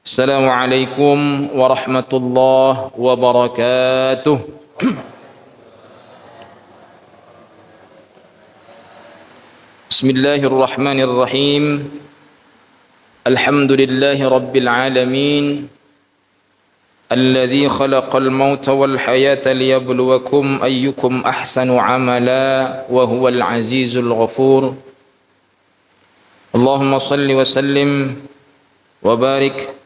Assalamualaikum warahmatullahi wabarakatuh. Bismillahirrahmanirrahim. Alhamdulillahi rabbil alamin. Alladzi khalaqal mauta wal hayata liyabluwakum ayyukum ahsanu amala wa huwal azizul ghafur. Allahumma salli wa sallim wa barik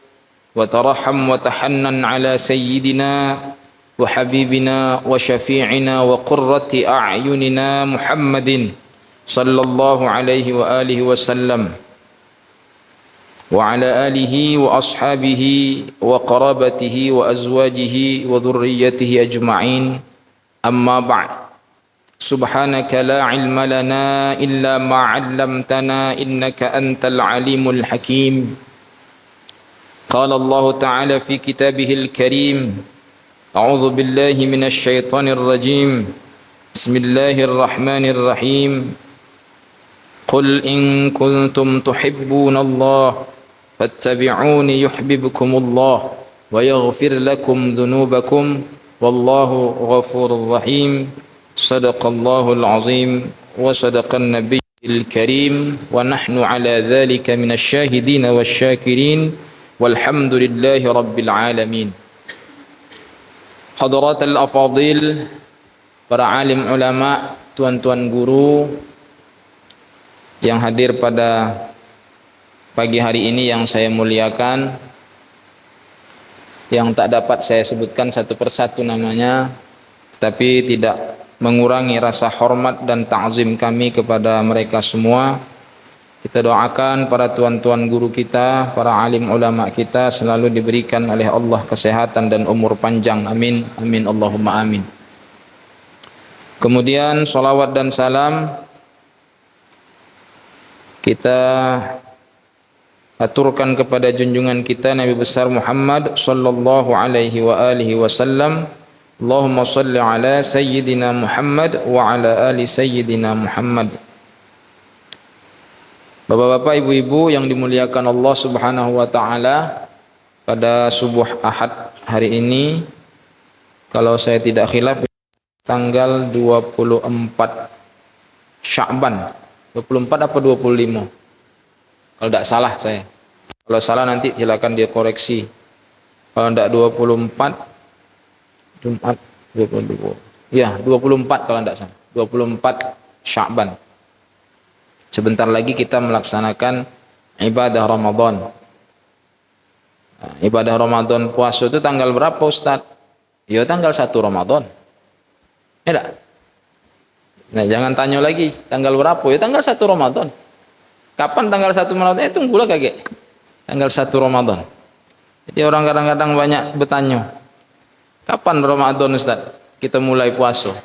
وترحم وتحنن على سيدنا وحبيبنا وشفيعنا وقرة أعيننا محمد صلى الله عليه وآله وسلم وعلى آله وأصحابه وقرابته وأزواجه وذريته أجمعين أما بعد سبحانك لا علم لنا إلا ما علمتنا إنك أنت العليم الحكيم قال الله تعالى في كتابه الكريم أعوذ بالله من الشيطان الرجيم بسم الله الرحمن الرحيم قل إن كنتم تحبون الله فاتبعوني يحببكم الله ويغفر لكم ذنوبكم والله غفور رحيم صدق الله العظيم وصدق النبي الكريم ونحن على ذلك من الشاهدين والشاكرين walhamdulillahi rabbil alamin. Hadratal afadil, para alim ulama, tuan-tuan guru yang hadir pada pagi hari ini yang saya muliakan, yang tak dapat saya sebutkan satu persatu namanya, tetapi tidak mengurangi rasa hormat dan ta'zim kami kepada mereka semua. Kita doakan para tuan-tuan guru kita, para alim ulama kita selalu diberikan oleh Allah kesehatan dan umur panjang. Amin. Amin. Allahumma amin. Kemudian salawat dan salam kita aturkan kepada junjungan kita Nabi besar Muhammad sallallahu alaihi wa alihi wasallam. Allahumma salli ala sayyidina Muhammad wa ala ali sayyidina Muhammad. Bapak-bapak, ibu-ibu yang dimuliakan Allah Subhanahu wa taala, pada subuh Ahad hari ini, kalau saya tidak khilaf, tanggal 24 Sya'ban. 24 apa 25? Kalau tidak salah saya. Kalau salah nanti silakan dia koreksi. Kalau tidak 24 Jumat 22. Ya, 24 kalau tidak salah. 24 Sya'ban. Sebentar lagi kita melaksanakan ibadah Ramadan. Ibadah Ramadan puasa itu tanggal berapa, Ustaz? Ya tanggal 1 Ramadan. Ya tak? Nah, jangan tanya lagi tanggal berapa. Ya tanggal 1 Ramadan. Kapan tanggal 1 Ramadan? Tunggulah kakek. Tanggal 1 Ramadan. Jadi orang kadang-kadang banyak bertanya, kapan Ramadan, Ustaz? Kita mulai puasa.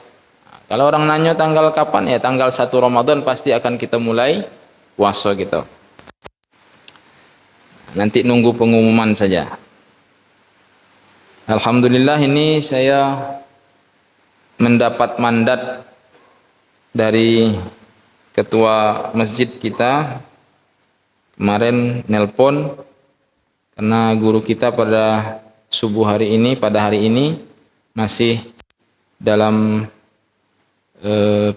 Kalau orang nanya tanggal kapan, ya tanggal 1 Ramadan pasti akan kita mulai puasa kita. Nanti nunggu pengumuman saja. Alhamdulillah ini saya mendapat mandat dari ketua masjid kita. Kemarin nelpon karena guru kita pada subuh hari ini, pada hari ini masih dalam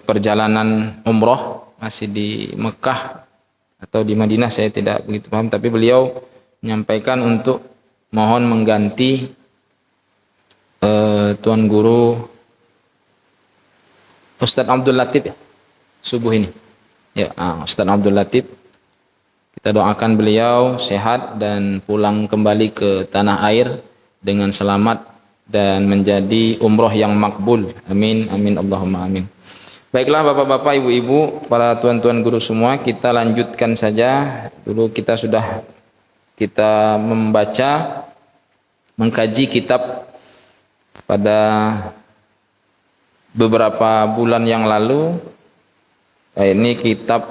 perjalanan umroh, masih di Mekah atau di Madinah, saya tidak begitu paham, tapi beliau menyampaikan untuk mohon mengganti Tuan Guru Ustadz Abdul Latif ya, subuh ini ya, Ustadz Abdul Latif. Kita doakan beliau sehat dan pulang kembali ke tanah air dengan selamat dan menjadi umroh yang makbul. Amin. Amin. Allahumma amin. Baiklah bapak-bapak, ibu-ibu, para tuan-tuan guru semua, kita lanjutkan saja. Dulu kita sudah membaca, mengkaji kitab pada beberapa bulan yang lalu. Ini kitab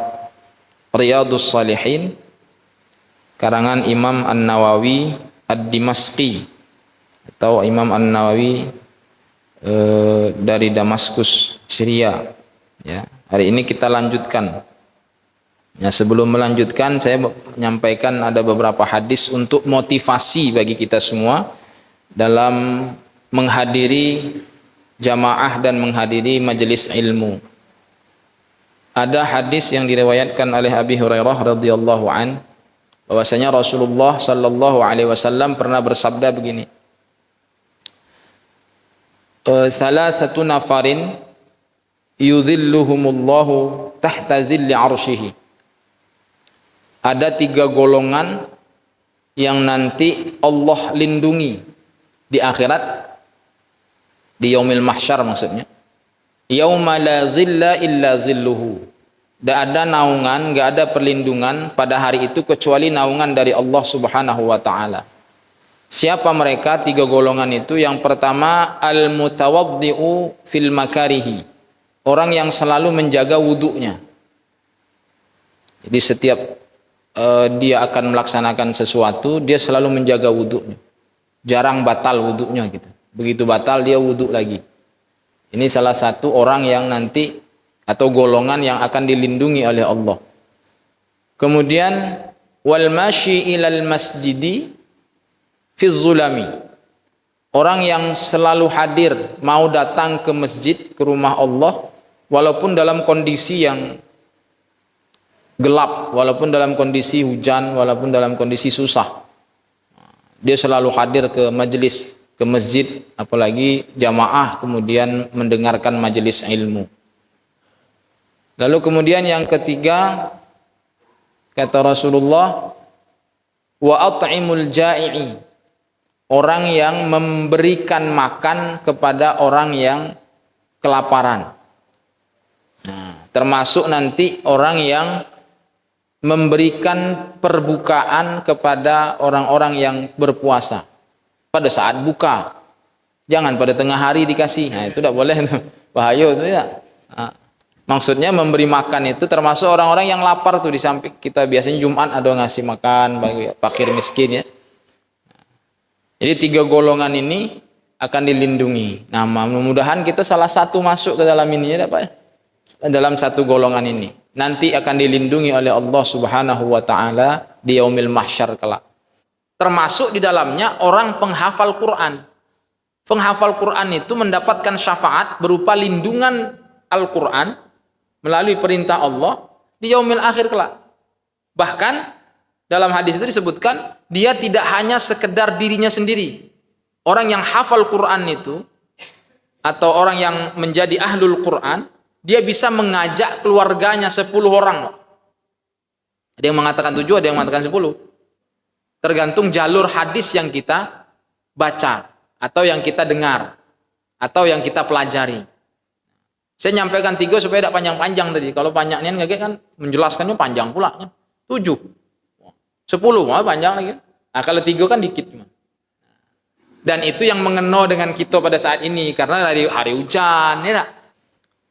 Riyadhus Shalihin karangan Imam An-Nawawi Ad-Dimashqi atau Imam An-Nawawi dari Damaskus, Syria. Ya, hari ini kita lanjutkan Nah, sebelum melanjutkan saya menyampaikan ada beberapa hadis untuk motivasi bagi kita semua dalam menghadiri jamaah dan menghadiri majelis ilmu. Ada hadis yang diriwayatkan oleh Abi Hurairah radhiyallahu an bahwasanya Rasulullah sallallahu alaihi wasallam pernah bersabda begini. Salah satu nafarin yudhilluhumullahu tahta zilli arsyihi. Ada 3 golongan yang nanti Allah lindungi di akhirat, di yaumil mahsyar maksudnya. Yauma la zilla illa zilluhu. Tidak ada naungan, tidak ada perlindungan pada hari itu kecuali naungan dari Allah Subhanahu wa taala. Siapa mereka 3 golongan itu? Yang pertama, al-mutawaddi'u fil makarihi. Orang yang selalu menjaga wudunya. Jadi setiap dia akan melaksanakan sesuatu, dia selalu menjaga wudunya. Jarang batal wudunya gitu. Begitu batal dia wudu lagi. Ini salah satu orang yang nanti atau golongan yang akan dilindungi oleh Allah. Kemudian wal masyi ilal masjidi fi zulami. Orang yang selalu hadir, mau datang ke masjid, ke rumah Allah walaupun dalam kondisi yang gelap, walaupun dalam kondisi hujan, walaupun dalam kondisi susah. Dia selalu hadir ke majelis, ke masjid, apalagi jamaah, kemudian mendengarkan majelis ilmu. Lalu kemudian yang ketiga, kata Rasulullah, wa at'imul ja'i'i. Orang yang memberikan makan kepada orang yang kelaparan. Nah, termasuk nanti orang yang memberikan perbukaan kepada orang-orang yang berpuasa pada saat buka. Jangan pada tengah hari dikasih. Nah, itu tidak boleh tuh. Bahaya itu ya. Nah, maksudnya memberi makan itu termasuk orang-orang yang lapar tuh, di samping kita biasanya Jumat ada ngasih makan bagi fakir miskin ya. Jadi 3 golongan ini akan dilindungi. Nah, mudah-mudahan kita salah satu masuk ke dalam ini ya Pak ya. Dalam satu golongan ini nanti akan dilindungi oleh Allah Subhanahu wa taala di yaumil mahsyar kelak. Termasuk di dalamnya orang penghafal Quran. Penghafal Quran itu mendapatkan syafaat berupa lindungan Al-Quran melalui perintah Allah di yaumil akhir kelak. Bahkan dalam hadis itu disebutkan dia tidak hanya sekedar dirinya sendiri. Orang yang hafal Quran itu atau orang yang menjadi ahlul Quran, dia bisa mengajak keluarganya 10 orang. Ada yang mengatakan 7, ada yang mengatakan 10. Tergantung jalur hadis yang kita baca atau yang kita dengar atau yang kita pelajari. Saya nyampaikan 3 supaya tidak panjang-panjang tadi. Kalau panjangnya nggak kan menjelaskannya panjang pula kan. 7, 10 malah panjang lagi. Nah, kalau 3 kan dikit cuma. Dan itu yang mengena dengan kita pada saat ini karena dari hari hujan ya.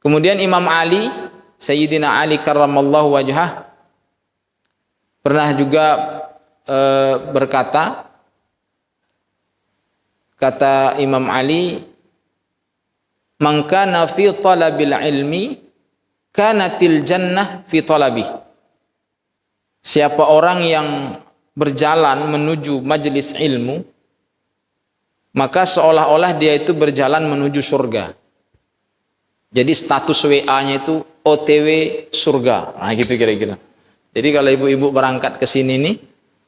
Kemudian Imam Ali, Sayyidina Ali karramallahu wajhah, pernah juga berkata, kata Imam Ali, man kana fi talabil ilmi kanatil jannah fi talabih. Siapa orang yang berjalan menuju majelis ilmu, maka seolah-olah dia itu berjalan menuju surga. Jadi status WA-nya itu OTW surga. Nah, gitu kira-kira. Jadi kalau ibu-ibu berangkat ke sini nih,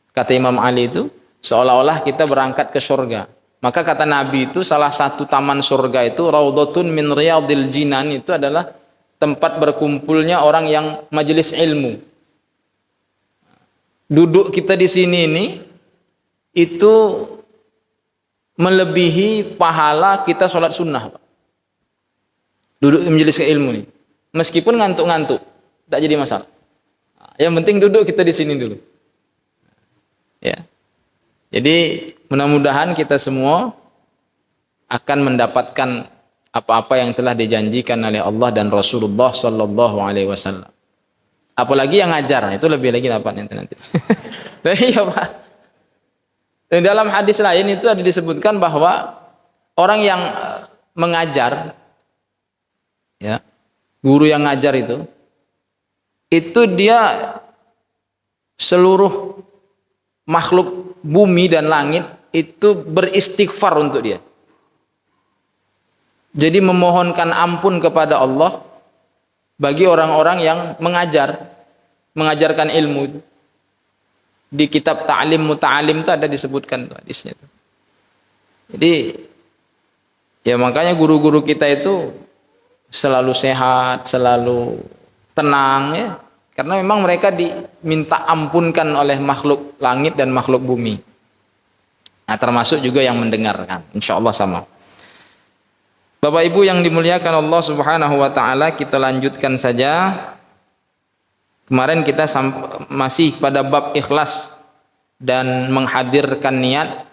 kata Imam Ali itu, seolah-olah kita berangkat ke surga. Maka kata Nabi itu salah satu taman surga itu raudhatun min riyadil jinan, itu adalah tempat berkumpulnya orang yang majelis ilmu. Duduk kita di sini ini itu melebihi pahala kita sholat sunnah, Pak. Duduk majelis ilmu ini, meskipun ngantuk-ngantuk, tidak jadi masalah. Yang penting duduk kita di sini dulu. Ya. Jadi mudah-mudahan kita semua akan mendapatkan apa-apa yang telah dijanjikan oleh Allah dan Rasulullah Sallallahu Alaihi Wasallam. Apalagi yang ngajar, itu lebih lagi dapat nanti. Iya Pak. Dan dalam hadis lain itu ada disebutkan bahwa orang yang mengajar, ya, guru yang ngajar itu dia seluruh makhluk bumi dan langit itu beristighfar untuk dia. Jadi memohonkan ampun kepada Allah bagi orang-orang yang mengajarkan ilmu itu. Di kitab Ta'lim Muta'alim itu ada disebutkan tuh hadisnya itu. Jadi ya makanya guru-guru kita itu selalu sehat, selalu tenang ya. Karena memang mereka diminta ampunkan oleh makhluk langit dan makhluk bumi. Nah, termasuk juga yang mendengarkan. Insya Allah sama. Bapak Ibu yang dimuliakan Allah Subhanahu wa taala, kita lanjutkan saja. Kemarin kita masih pada bab ikhlas dan menghadirkan niat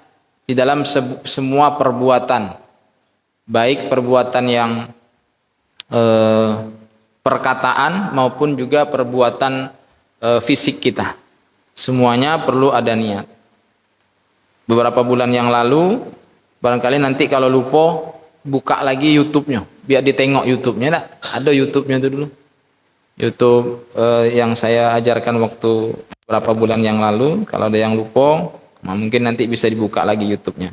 di dalam semua perbuatan. Baik perbuatan yang perkataan maupun juga perbuatan fisik kita. Semuanya perlu ada niat. Beberapa bulan yang lalu, barangkali nanti kalau lupa buka lagi YouTube-nya, biar ditengok YouTube-nya. Nah, ada YouTube-nya itu dulu. YouTube yang saya ajarkan waktu beberapa bulan yang lalu. Kalau ada yang lupa, nah mungkin nanti bisa dibuka lagi YouTube-nya.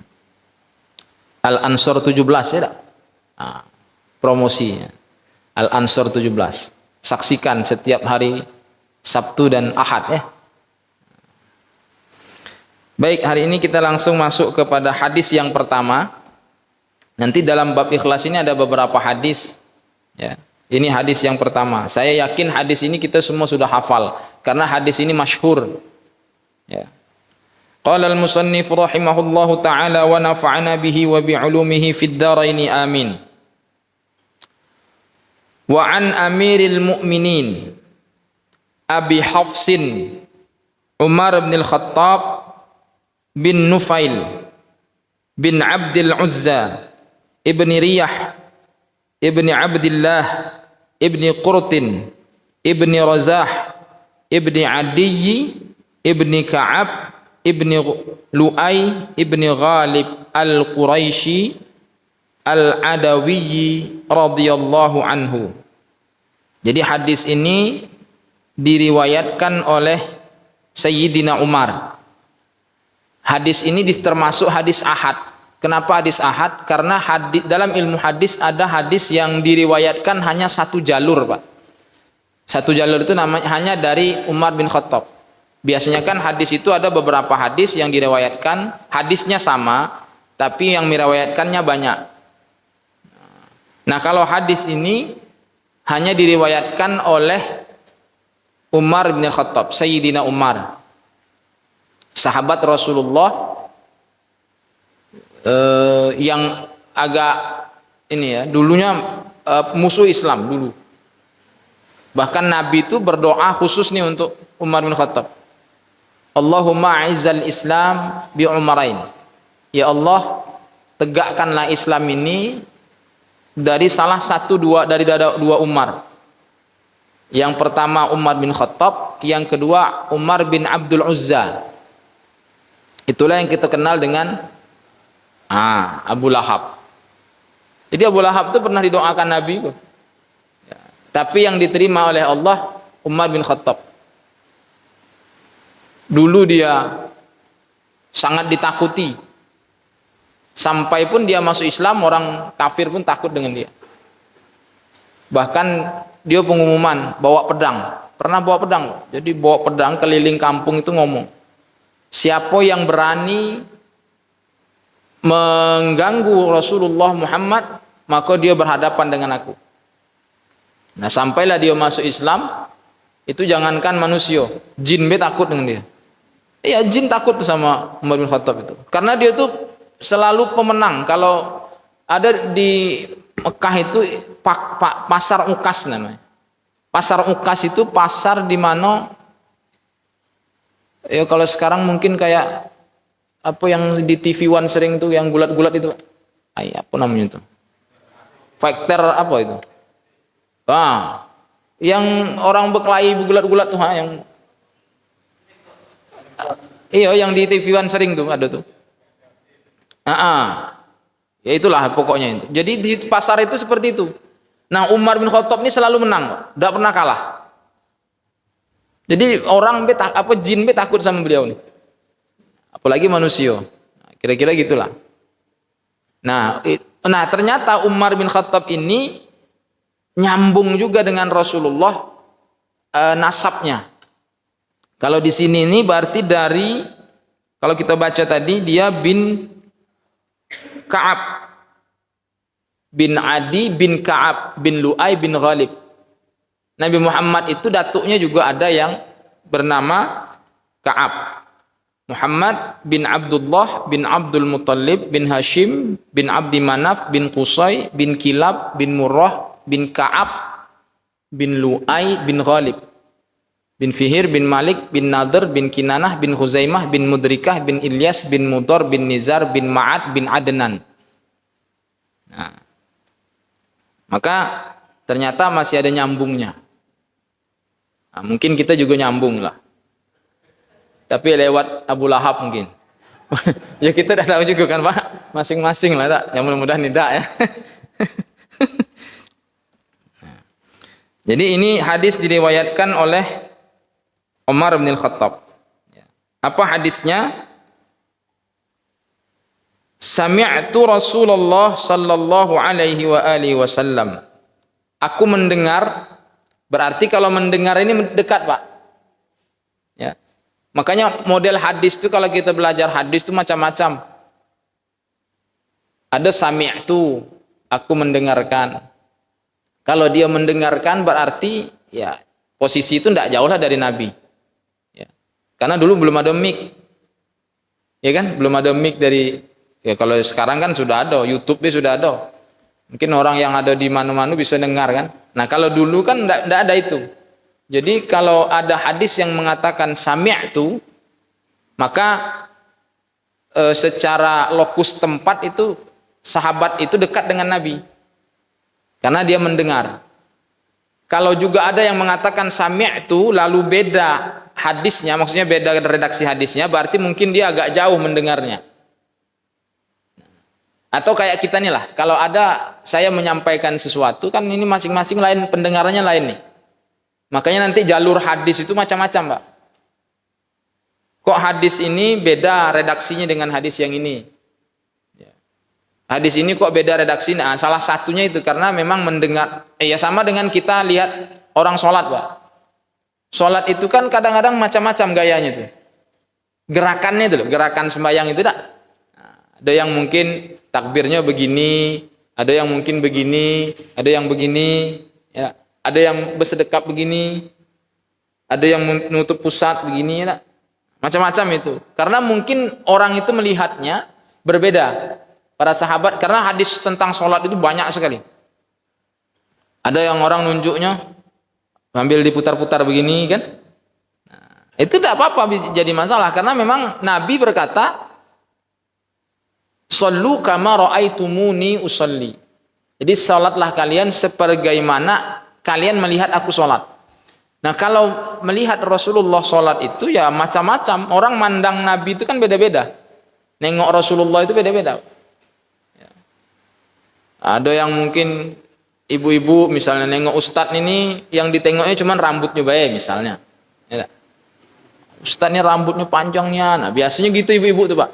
Al-Ansor 17 ya, nah, promosinya. Al-Ansor 17. Saksikan setiap hari Sabtu dan Ahad ya. Baik, hari ini kita langsung masuk kepada hadis yang pertama. Nanti dalam bab ikhlas ini ada beberapa hadis ya. Ini hadis yang pertama. Saya yakin hadis ini kita semua sudah hafal karena hadis ini masyhur. Ya. Qala al-musannif rahimahullahu taala wa nafa'ana bihi wa bi 'ulumihi fid dharain amin. Wa an amiril mu'minin Abi Hafsin Umar bin al-Khattab bin Nufail bin Abdul Uzza ibni Riyah ibni Abdillah ibni Qurtin ibni Razah ibni Adiyy ibni Ka'ab ibni Lu'ay ibni Ghalib al-Quraisy al-Adawiyyi radhiyallahu anhu. Jadi hadis ini diriwayatkan oleh Sayyidina Umar. Hadis ini termasuk hadis ahad. Kenapa hadis ahad? Karena dalam ilmu hadis ada hadis yang diriwayatkan hanya satu jalur, Pak. Satu jalur itu namanya hanya dari Umar bin Khattab. Biasanya kan hadis itu ada beberapa hadis yang diriwayatkan, hadisnya sama, tapi yang meriwayatkannya banyak. Nah, kalau hadis ini hanya diriwayatkan oleh Umar bin Khattab, Sayyidina Umar, sahabat Rasulullah yang agak ini ya, dulunya musuh Islam dulu. Bahkan Nabi itu berdoa khusus nih untuk Umar bin Khattab. Allahumma a'izzal Islam bi Umarain. Ya Allah, tegakkanlah Islam ini dari dari dua Umar. Yang pertama Umar bin Khattab, yang kedua Umar bin Abdul Uzza. Itulah yang kita kenal dengan Abu Lahab. Jadi Abu Lahab itu pernah didoakan Nabi ya. Tapi yang diterima oleh Allah Umar bin Khattab. Dulu dia sangat ditakuti. Sampai pun dia masuk Islam, orang kafir pun takut dengan dia. Bahkan dia pengumuman bawa pedang. Pernah bawa pedang. Jadi bawa pedang keliling kampung itu ngomong, siapa yang berani mengganggu Rasulullah Muhammad, maka dia berhadapan dengan aku. Nah, sampailah dia masuk Islam, itu jangankan manusia, jin be takut dengan dia. Iya, jin takut sama Umar bin Khattab itu. Karena dia tuh selalu pemenang. Kalau ada di Mekah itu pasar Ukas namanya. Pasar Ukas itu pasar di mana ya kalau sekarang mungkin kayak apa yang di TV One sering tuh yang gulat-gulat itu. Apa namanya itu? Factor apa itu? Yang orang berkelahi gulat-gulat tuh, yang yang di TV One sering tuh ada tuh. Ya itulah pokoknya itu. Jadi di pasar itu seperti itu. Nah, Umar bin Khattab ini selalu menang, tidak pernah kalah. Jadi orang jin takut sama beliau nih. Apalagi manusia. Nah, kira-kira gitulah. Nah, ternyata Umar bin Khattab ini nyambung juga dengan Rasulullah nasabnya. Kalau di sini ini berarti dari, kalau kita baca tadi dia bin Ka'ab bin Adi bin Ka'ab bin Lu'ay bin Ghalib. Nabi Muhammad itu datuknya juga ada yang bernama Ka'ab. Muhammad bin Abdullah bin Abdul Muttalib bin Hashim bin Abdi Manaf bin Qusay bin Kilab bin Murrah bin Ka'ab bin Lu'ay bin Ghalib bin Fihir bin Malik bin Nadir bin Kinanah bin Khuzaimah bin Mudrikah bin Ilyas bin Mudar bin Nizar bin Ma'ad bin Adnan. Nah, maka ternyata masih ada nyambungnya. Nah, mungkin kita juga nyambung lah. Tapi lewat Abu Lahab mungkin. Ya kita tidak tahu juga kan Pak, masing-masing lah tak. Yang mudah-mudahan tidak ya. Jadi ini hadis diriwayatkan oleh Umar bin Khattab. Apa hadisnya? Sami'tu Rasulullah sallallahu alaihi wa alihi wasallam. Aku mendengar, berarti kalau mendengar ini dekat Pak. Ya. Makanya model hadis itu kalau kita belajar hadis itu macam-macam. Ada sami'tu, aku mendengarkan. Kalau dia mendengarkan berarti ya posisi itu tidak jauh lah dari Nabi. Ya. Karena dulu belum ada mic. Ya kan? Belum ada mic dari, ya kalau sekarang kan sudah ada, YouTube sudah ada. Mungkin orang yang ada di mana-mana bisa dengar kan. Nah, kalau dulu kan tidak ada itu. Jadi kalau ada hadis yang mengatakan sami'tu, maka secara lokus tempat itu sahabat itu dekat dengan Nabi. Karena dia mendengar. Kalau juga ada yang mengatakan sami'tu lalu beda hadisnya, maksudnya beda redaksi hadisnya, berarti mungkin dia agak jauh mendengarnya. Atau kayak kita nih lah, kalau ada saya menyampaikan sesuatu kan ini masing-masing lain, pendengarannya lain nih. Makanya nanti jalur hadis itu macam-macam, Pak. Kok hadis ini beda redaksinya dengan hadis yang ini? Hadis ini kok beda redaksinya? Nah, salah satunya itu karena memang mendengar, ya sama dengan kita lihat orang sholat, Pak. Sholat itu kan kadang-kadang macam-macam gayanya tuh. Gerakannya itu loh, gerakan sembahyang itu tak. Nah, ada yang mungkin takbirnya begini, ada yang mungkin begini, ada yang begini, ya. Ada yang bersedekap begini, ada yang menutup pusat begini, ya. Macam-macam itu. Karena mungkin orang itu melihatnya berbeda. Para sahabat, karena hadis tentang sholat itu banyak sekali. Ada yang orang nunjuknya sambil diputar-putar begini kan. Nah, itu tidak apa-apa jadi masalah. Karena memang Nabi berkata, Sallu kama ra'aitumuni usalli. Jadi sholatlah kalian sebagaimana kalian melihat aku sholat. Nah, kalau melihat Rasulullah sholat itu ya macam-macam. Orang mandang Nabi itu kan beda-beda. Nengok Rasulullah itu beda-beda. Ya. Ada yang mungkin ibu-ibu misalnya nengok Ustadz ini yang ditengoknya cuma rambutnya baik misalnya. Ya. Ustadznya rambutnya panjangnya. Nah, biasanya gitu ibu-ibu tuh, Pak.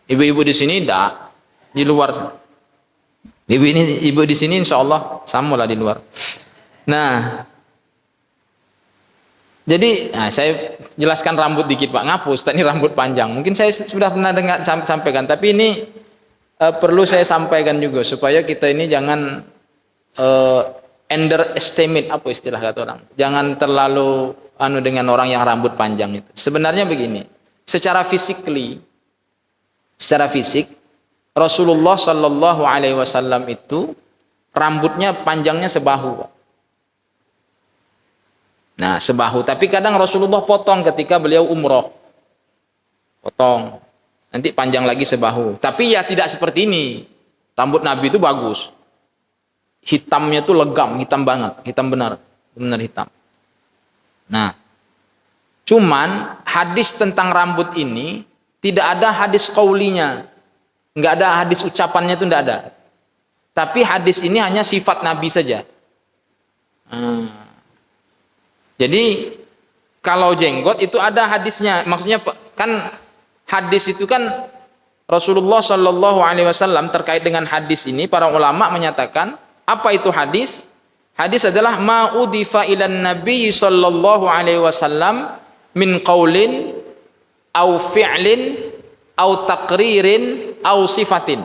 Ibu-ibu di sini enggak, di luar. Ibu di sini insya Allah sama lah di luar. Nah, jadi saya jelaskan rambut dikit Pak. Ngapus tadi rambut panjang. Mungkin saya sudah pernah dengar sampaikan, tapi ini perlu saya sampaikan juga supaya kita ini jangan underestimate, apa istilah kata orang. Jangan terlalu dengan orang yang rambut panjang itu. Sebenarnya begini, secara fisik Rasulullah Shallallahu Alaihi Wasallam itu rambutnya panjangnya sebahu. Nah, sebahu. Tapi kadang Rasulullah potong ketika beliau umroh. Potong. Nanti panjang lagi sebahu. Tapi ya tidak seperti ini. Rambut Nabi itu bagus. Hitamnya itu legam, hitam banget, hitam benar hitam. Nah, cuman hadis tentang rambut ini tidak ada hadis qaulinya. Enggak ada hadis ucapannya itu enggak ada. Tapi hadis ini hanya sifat Nabi saja. Jadi Kalau jenggot itu ada hadisnya. Maksudnya kan hadis itu kan Rasulullah Shallallahu Alaihi Wasallam terkait dengan hadis ini para ulama menyatakan apa itu hadis? Hadis adalah ma'udifa ilan Nabi Shallallahu Alaihi Wasallam min qaulin au fi'lin au taqririn au sifatin.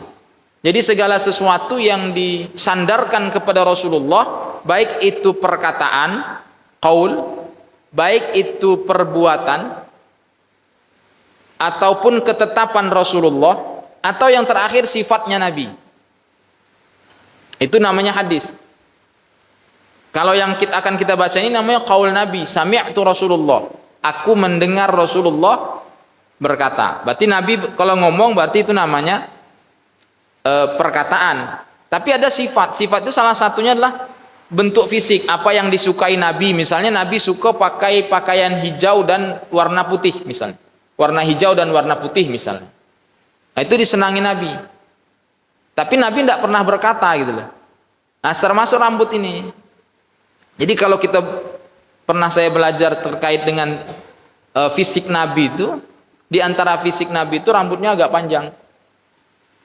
Jadi segala sesuatu yang disandarkan kepada Rasulullah, baik itu perkataan, qaul, baik itu perbuatan ataupun ketetapan Rasulullah, atau yang terakhir sifatnya Nabi, itu namanya hadis. Kalau yang akan kita baca ini namanya qaul Nabi, sami'tu Rasulullah, aku mendengar Rasulullah berkata. Berarti Nabi kalau ngomong berarti itu namanya perkataan. Tapi ada sifat. Sifat itu salah satunya adalah bentuk fisik, apa yang disukai Nabi. Misalnya Nabi suka pakai pakaian hijau dan warna putih misalnya. Warna hijau dan warna putih misalnya. Nah, itu disenangi Nabi. Tapi Nabi tidak pernah berkata gitu loh. Nah, termasuk rambut ini. Jadi kalau kita pernah saya belajar terkait dengan fisik Nabi itu, di antara fisik Nabi itu rambutnya agak panjang.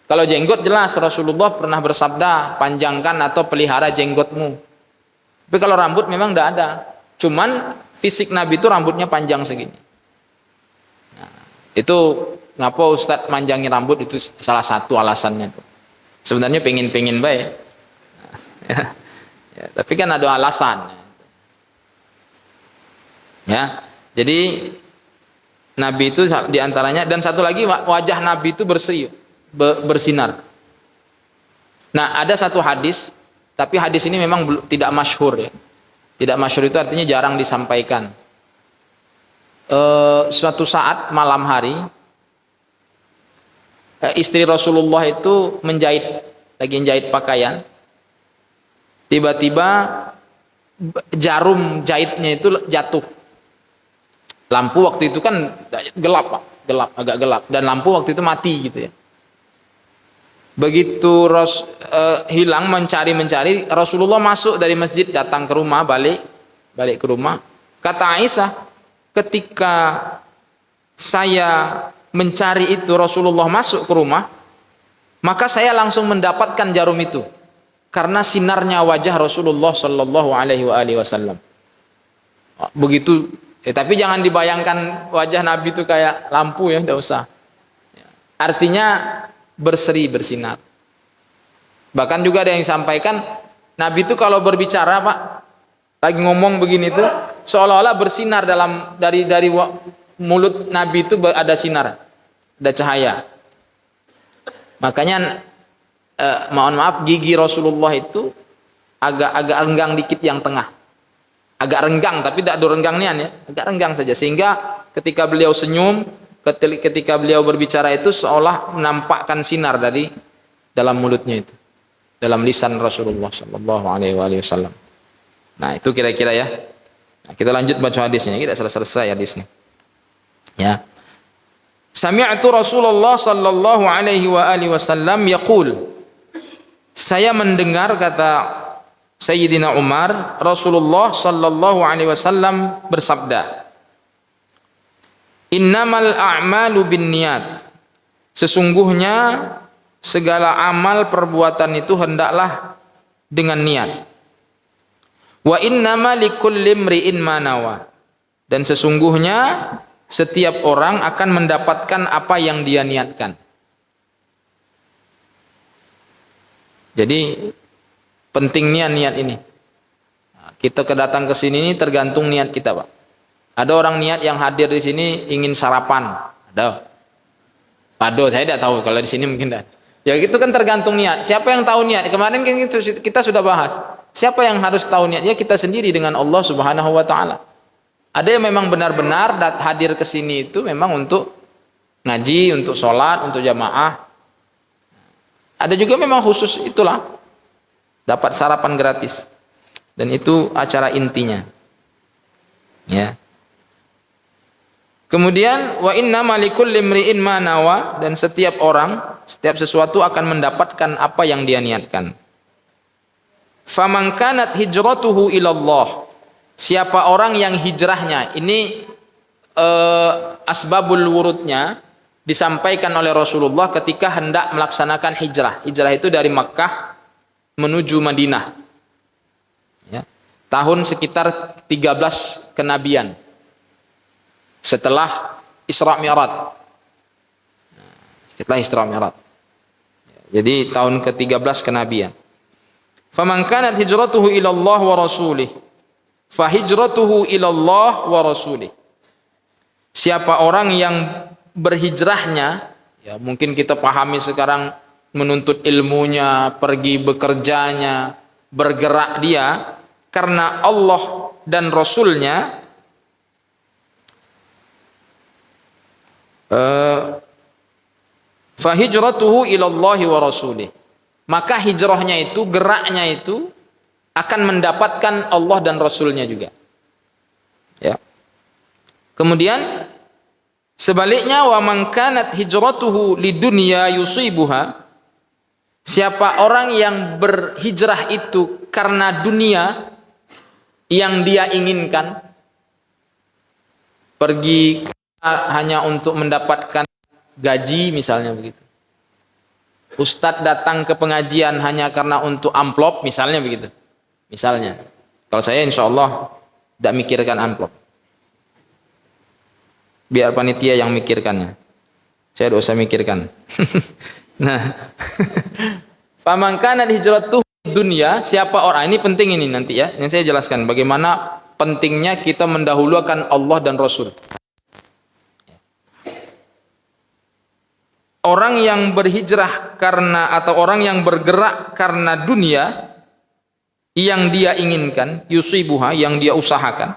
Kalau jenggot jelas Rasulullah pernah bersabda, panjangkan atau pelihara jenggotmu. Tapi kalau rambut memang tidak ada. Cuman fisik Nabi itu rambutnya panjang segini. Nah, itu ngapa Ustadz manjangin rambut itu salah satu alasannya tuh. Sebenarnya pengen baik. Nah, ya, tapi kan ada alasan. Ya, jadi Nabi itu diantaranya, dan satu lagi wajah Nabi itu bersinar. Nah, ada satu hadis, tapi hadis ini memang tidak masyhur ya. Tidak masyhur itu artinya jarang disampaikan. Suatu saat malam hari, istri Rasulullah itu lagi menjahit pakaian. Tiba-tiba jarum jahitnya itu jatuh. Lampu waktu itu kan gelap, Pak. Agak gelap, dan lampu waktu itu mati gitu ya. Begitu hilang mencari Rasulullah masuk dari masjid, datang ke rumah, balik ke rumah. Kata Aisyah, ketika saya mencari itu Rasulullah masuk ke rumah, maka saya langsung mendapatkan jarum itu karena sinarnya wajah Rasulullah Shallallahu Alaihi Wasallam. Begitu. Tapi jangan dibayangkan wajah Nabi itu kayak lampu ya, tidak usah. Artinya bersinar. Bahkan juga ada yang disampaikan Nabi itu kalau berbicara, Pak, lagi ngomong begini tuh seolah-olah bersinar dari mulut Nabi itu ada sinar, ada cahaya. Makanya mohon maaf, gigi Rasulullah itu agak renggang dikit yang tengah. Agak renggang, tapi tidak ada renggang nian ya, agak renggang saja, sehingga ketika beliau senyum, ketika beliau berbicara itu seolah menampakkan sinar dari dalam mulutnya itu, dalam lisan Rasulullah Shallallahu Alaihi Wasallam. Nah, itu kira-kira ya. Nah, kita lanjut baca hadisnya, kita selesai hadisnya. Ya. Sami'tu Rasulullah Shallallahu Alaihi Wasallam yaqul. Saya mendengar, kata Sayyidina Umar, Rasulullah Sallallahu Alaihi Wasallam bersabda, Innamal a'malu binniyat. Sesungguhnya segala amal perbuatan itu hendaklah dengan niat. Wa innama likulli imri'in ma nawa. Dan sesungguhnya setiap orang akan mendapatkan apa yang dia niatkan. Jadi pentingnya niat ini. Kita kedatang ke sini ini tergantung niat kita, Pak. Ada orang niat yang hadir di sini ingin sarapan. Ada. Saya tidak tahu, kalau di sini mungkin tidak. Ya itu kan tergantung niat. Siapa yang tahu niat? Kemarin kan kita sudah bahas. Siapa yang harus tahu niat? Ya kita sendiri dengan Allah Subhanahu wa taala. Ada yang memang benar-benar hadir ke sini itu memang untuk ngaji, untuk sholat, untuk jamaah. Ada juga memang khusus itulah. Dapat sarapan gratis, dan itu acara intinya ya. Kemudian wa inna likulli imri'in ma nawa, dan setiap sesuatu akan mendapatkan apa yang dia niatkan. Faman kanat hijratuhu ilallah, Siapa orang yang hijrahnya, ini asbabul wurudnya disampaikan oleh Rasulullah ketika hendak melaksanakan hijrah. Hijrah itu dari Makkah menuju Madinah. Ya. Tahun sekitar 13 kenabian. Setelah Isra Mi'raj. Setelah Isra Mi'raj. Jadi tahun ke-13 kenabian. Faman kanat hijratuhu ila Allah wa rasulih, fa hijratuhu ila Allah wa rasulih. Siapa orang yang berhijrahnya, ya mungkin kita pahami sekarang menuntut ilmunya, pergi bekerjanya, bergerak dia karena Allah dan Rasulnya, fa hijratuhu ila Allah wa rasulih. Maka hijrahnya itu, geraknya itu akan mendapatkan Allah dan Rasulnya juga. Ya. Kemudian sebaliknya, wa man kanat hijratuhu lidunya yusibuha, siapa orang yang berhijrah itu karena dunia yang dia inginkan, pergi hanya untuk mendapatkan gaji misalnya begitu. Ustadz datang ke pengajian hanya karena untuk amplop misalnya begitu. Misalnya. Kalau saya insya Allah tidak mikirkan amplop. Biar panitia yang mikirkannya. Saya tidak usah mikirkan. Nah, faman kana hijratuhu dunya, siapa orang, ini penting ini nanti ya. Yang saya jelaskan bagaimana pentingnya kita mendahulukan Allah dan Rasul. Orang yang berhijrah karena, atau orang yang bergerak karena dunia yang dia inginkan, yusibuha, yang dia usahakan,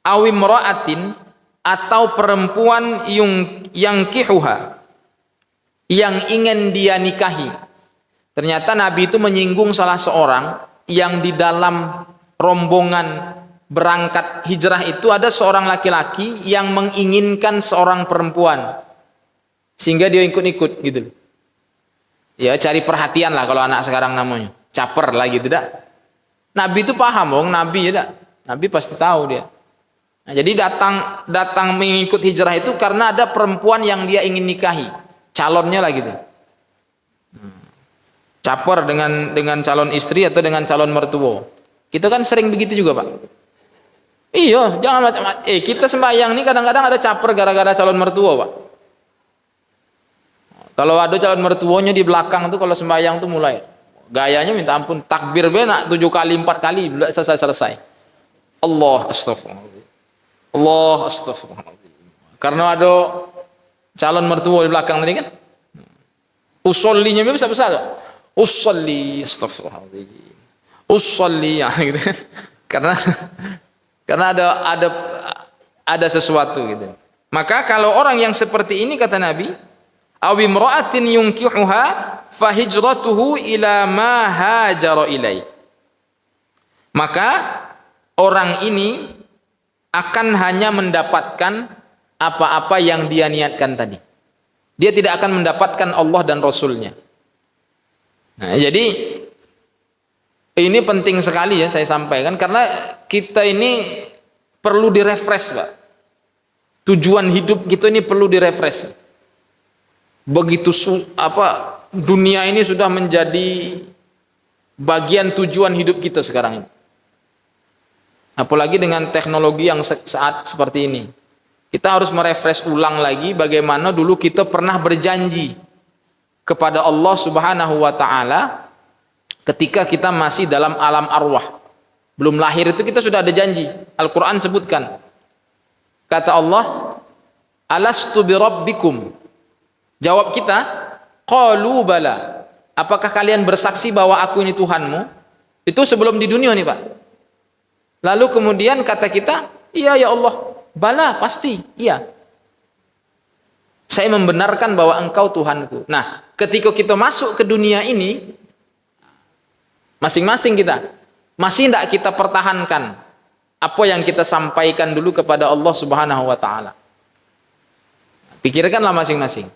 awim ra'atin, atau perempuan yang kihuha, yang ingin dia nikahi. Ternyata Nabi itu menyinggung salah seorang yang di dalam rombongan berangkat hijrah itu ada seorang laki-laki yang menginginkan seorang perempuan, sehingga dia ikut-ikut gitu. Ya, cari perhatian lah kalau anak sekarang namanya. Caper lagi tidak. Nabi itu paham, Nabi ya. Nabi pasti tahu dia. Nah, jadi datang mengikut hijrah itu karena ada perempuan yang dia ingin nikahi, calonnya lah gitu. Caper dengan calon istri atau dengan calon mertua. Kita kan sering begitu juga, Pak. Iya, jangan macam-macam. Kita sembahyang nih kadang-kadang ada caper gara-gara calon mertua, Pak. Kalau ada calon mertuanya di belakang tuh, kalau sembahyang tuh mulai gayanya minta ampun, takbir benak 7 kali 4 kali selesai. Allah astagfirullah. Allah astagfirullah. Karena ada calon mertua di belakang tadi kan. Usollinya bisa besar tuh. Usolli astagfirullah. Usolli ya gitu kan. Karena ada sesuatu gitu. Maka kalau orang yang seperti ini kata Nabi, awi imra'atin yunkihuha fahijratuhu ila ma hajara ilai. Maka orang ini akan hanya mendapatkan apa-apa yang dia niatkan tadi. Dia tidak akan mendapatkan Allah dan Rasulnya. Nah, jadi ini penting sekali ya saya sampaikan, karena kita ini perlu direfresh, Pak. Tujuan hidup kita ini perlu direfresh. Begitu dunia ini sudah menjadi bagian tujuan hidup kita sekarang ini. Apalagi dengan teknologi yang saat seperti ini. Kita harus merefresh ulang lagi bagaimana dulu kita pernah berjanji kepada Allah Subhanahu wa taala ketika kita masih dalam alam arwah. Belum lahir itu kita sudah ada janji. Al-Qur'an sebutkan. Kata Allah, "Alastu birabbikum?" Jawab kita, qalu bala. Apakah kalian bersaksi bahwa aku ini Tuhanmu? Itu sebelum di dunia nih, Pak. Lalu kemudian kata kita, iya ya Allah, bala pasti, iya. Saya membenarkan bahwa engkau Tuhanku. Nah, ketika kita masuk ke dunia ini, masing-masing kita, masih tidak kita pertahankan apa yang kita sampaikan dulu kepada Allah Subhanahu wa taala. Pikirkanlah masing-masing.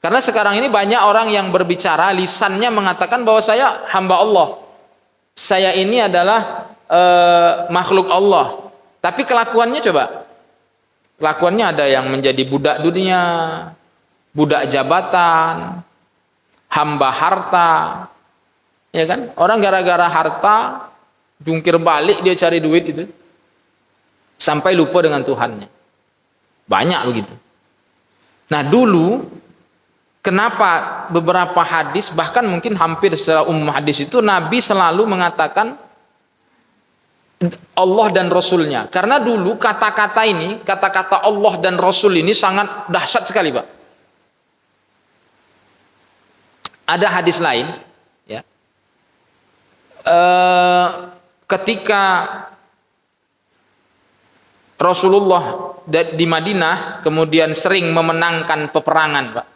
Karena sekarang ini banyak orang yang berbicara, lisannya mengatakan bahwa saya hamba Allah. Saya ini adalah makhluk Allah. Tapi kelakuannya coba. Kelakuannya ada yang menjadi budak dunia, budak jabatan, hamba harta. Ya kan? Orang gara-gara harta jungkir balik dia cari duit itu. Sampai lupa dengan Tuhannya. Banyak begitu. Nah, dulu kenapa beberapa hadis, bahkan mungkin hampir secara umum hadis itu Nabi selalu mengatakan Allah dan Rasulnya. Karena dulu kata-kata ini, kata-kata Allah dan Rasul ini sangat dahsyat sekali, Pak. Ada hadis lain, ya, ketika Rasulullah di Madinah kemudian sering memenangkan peperangan, Pak.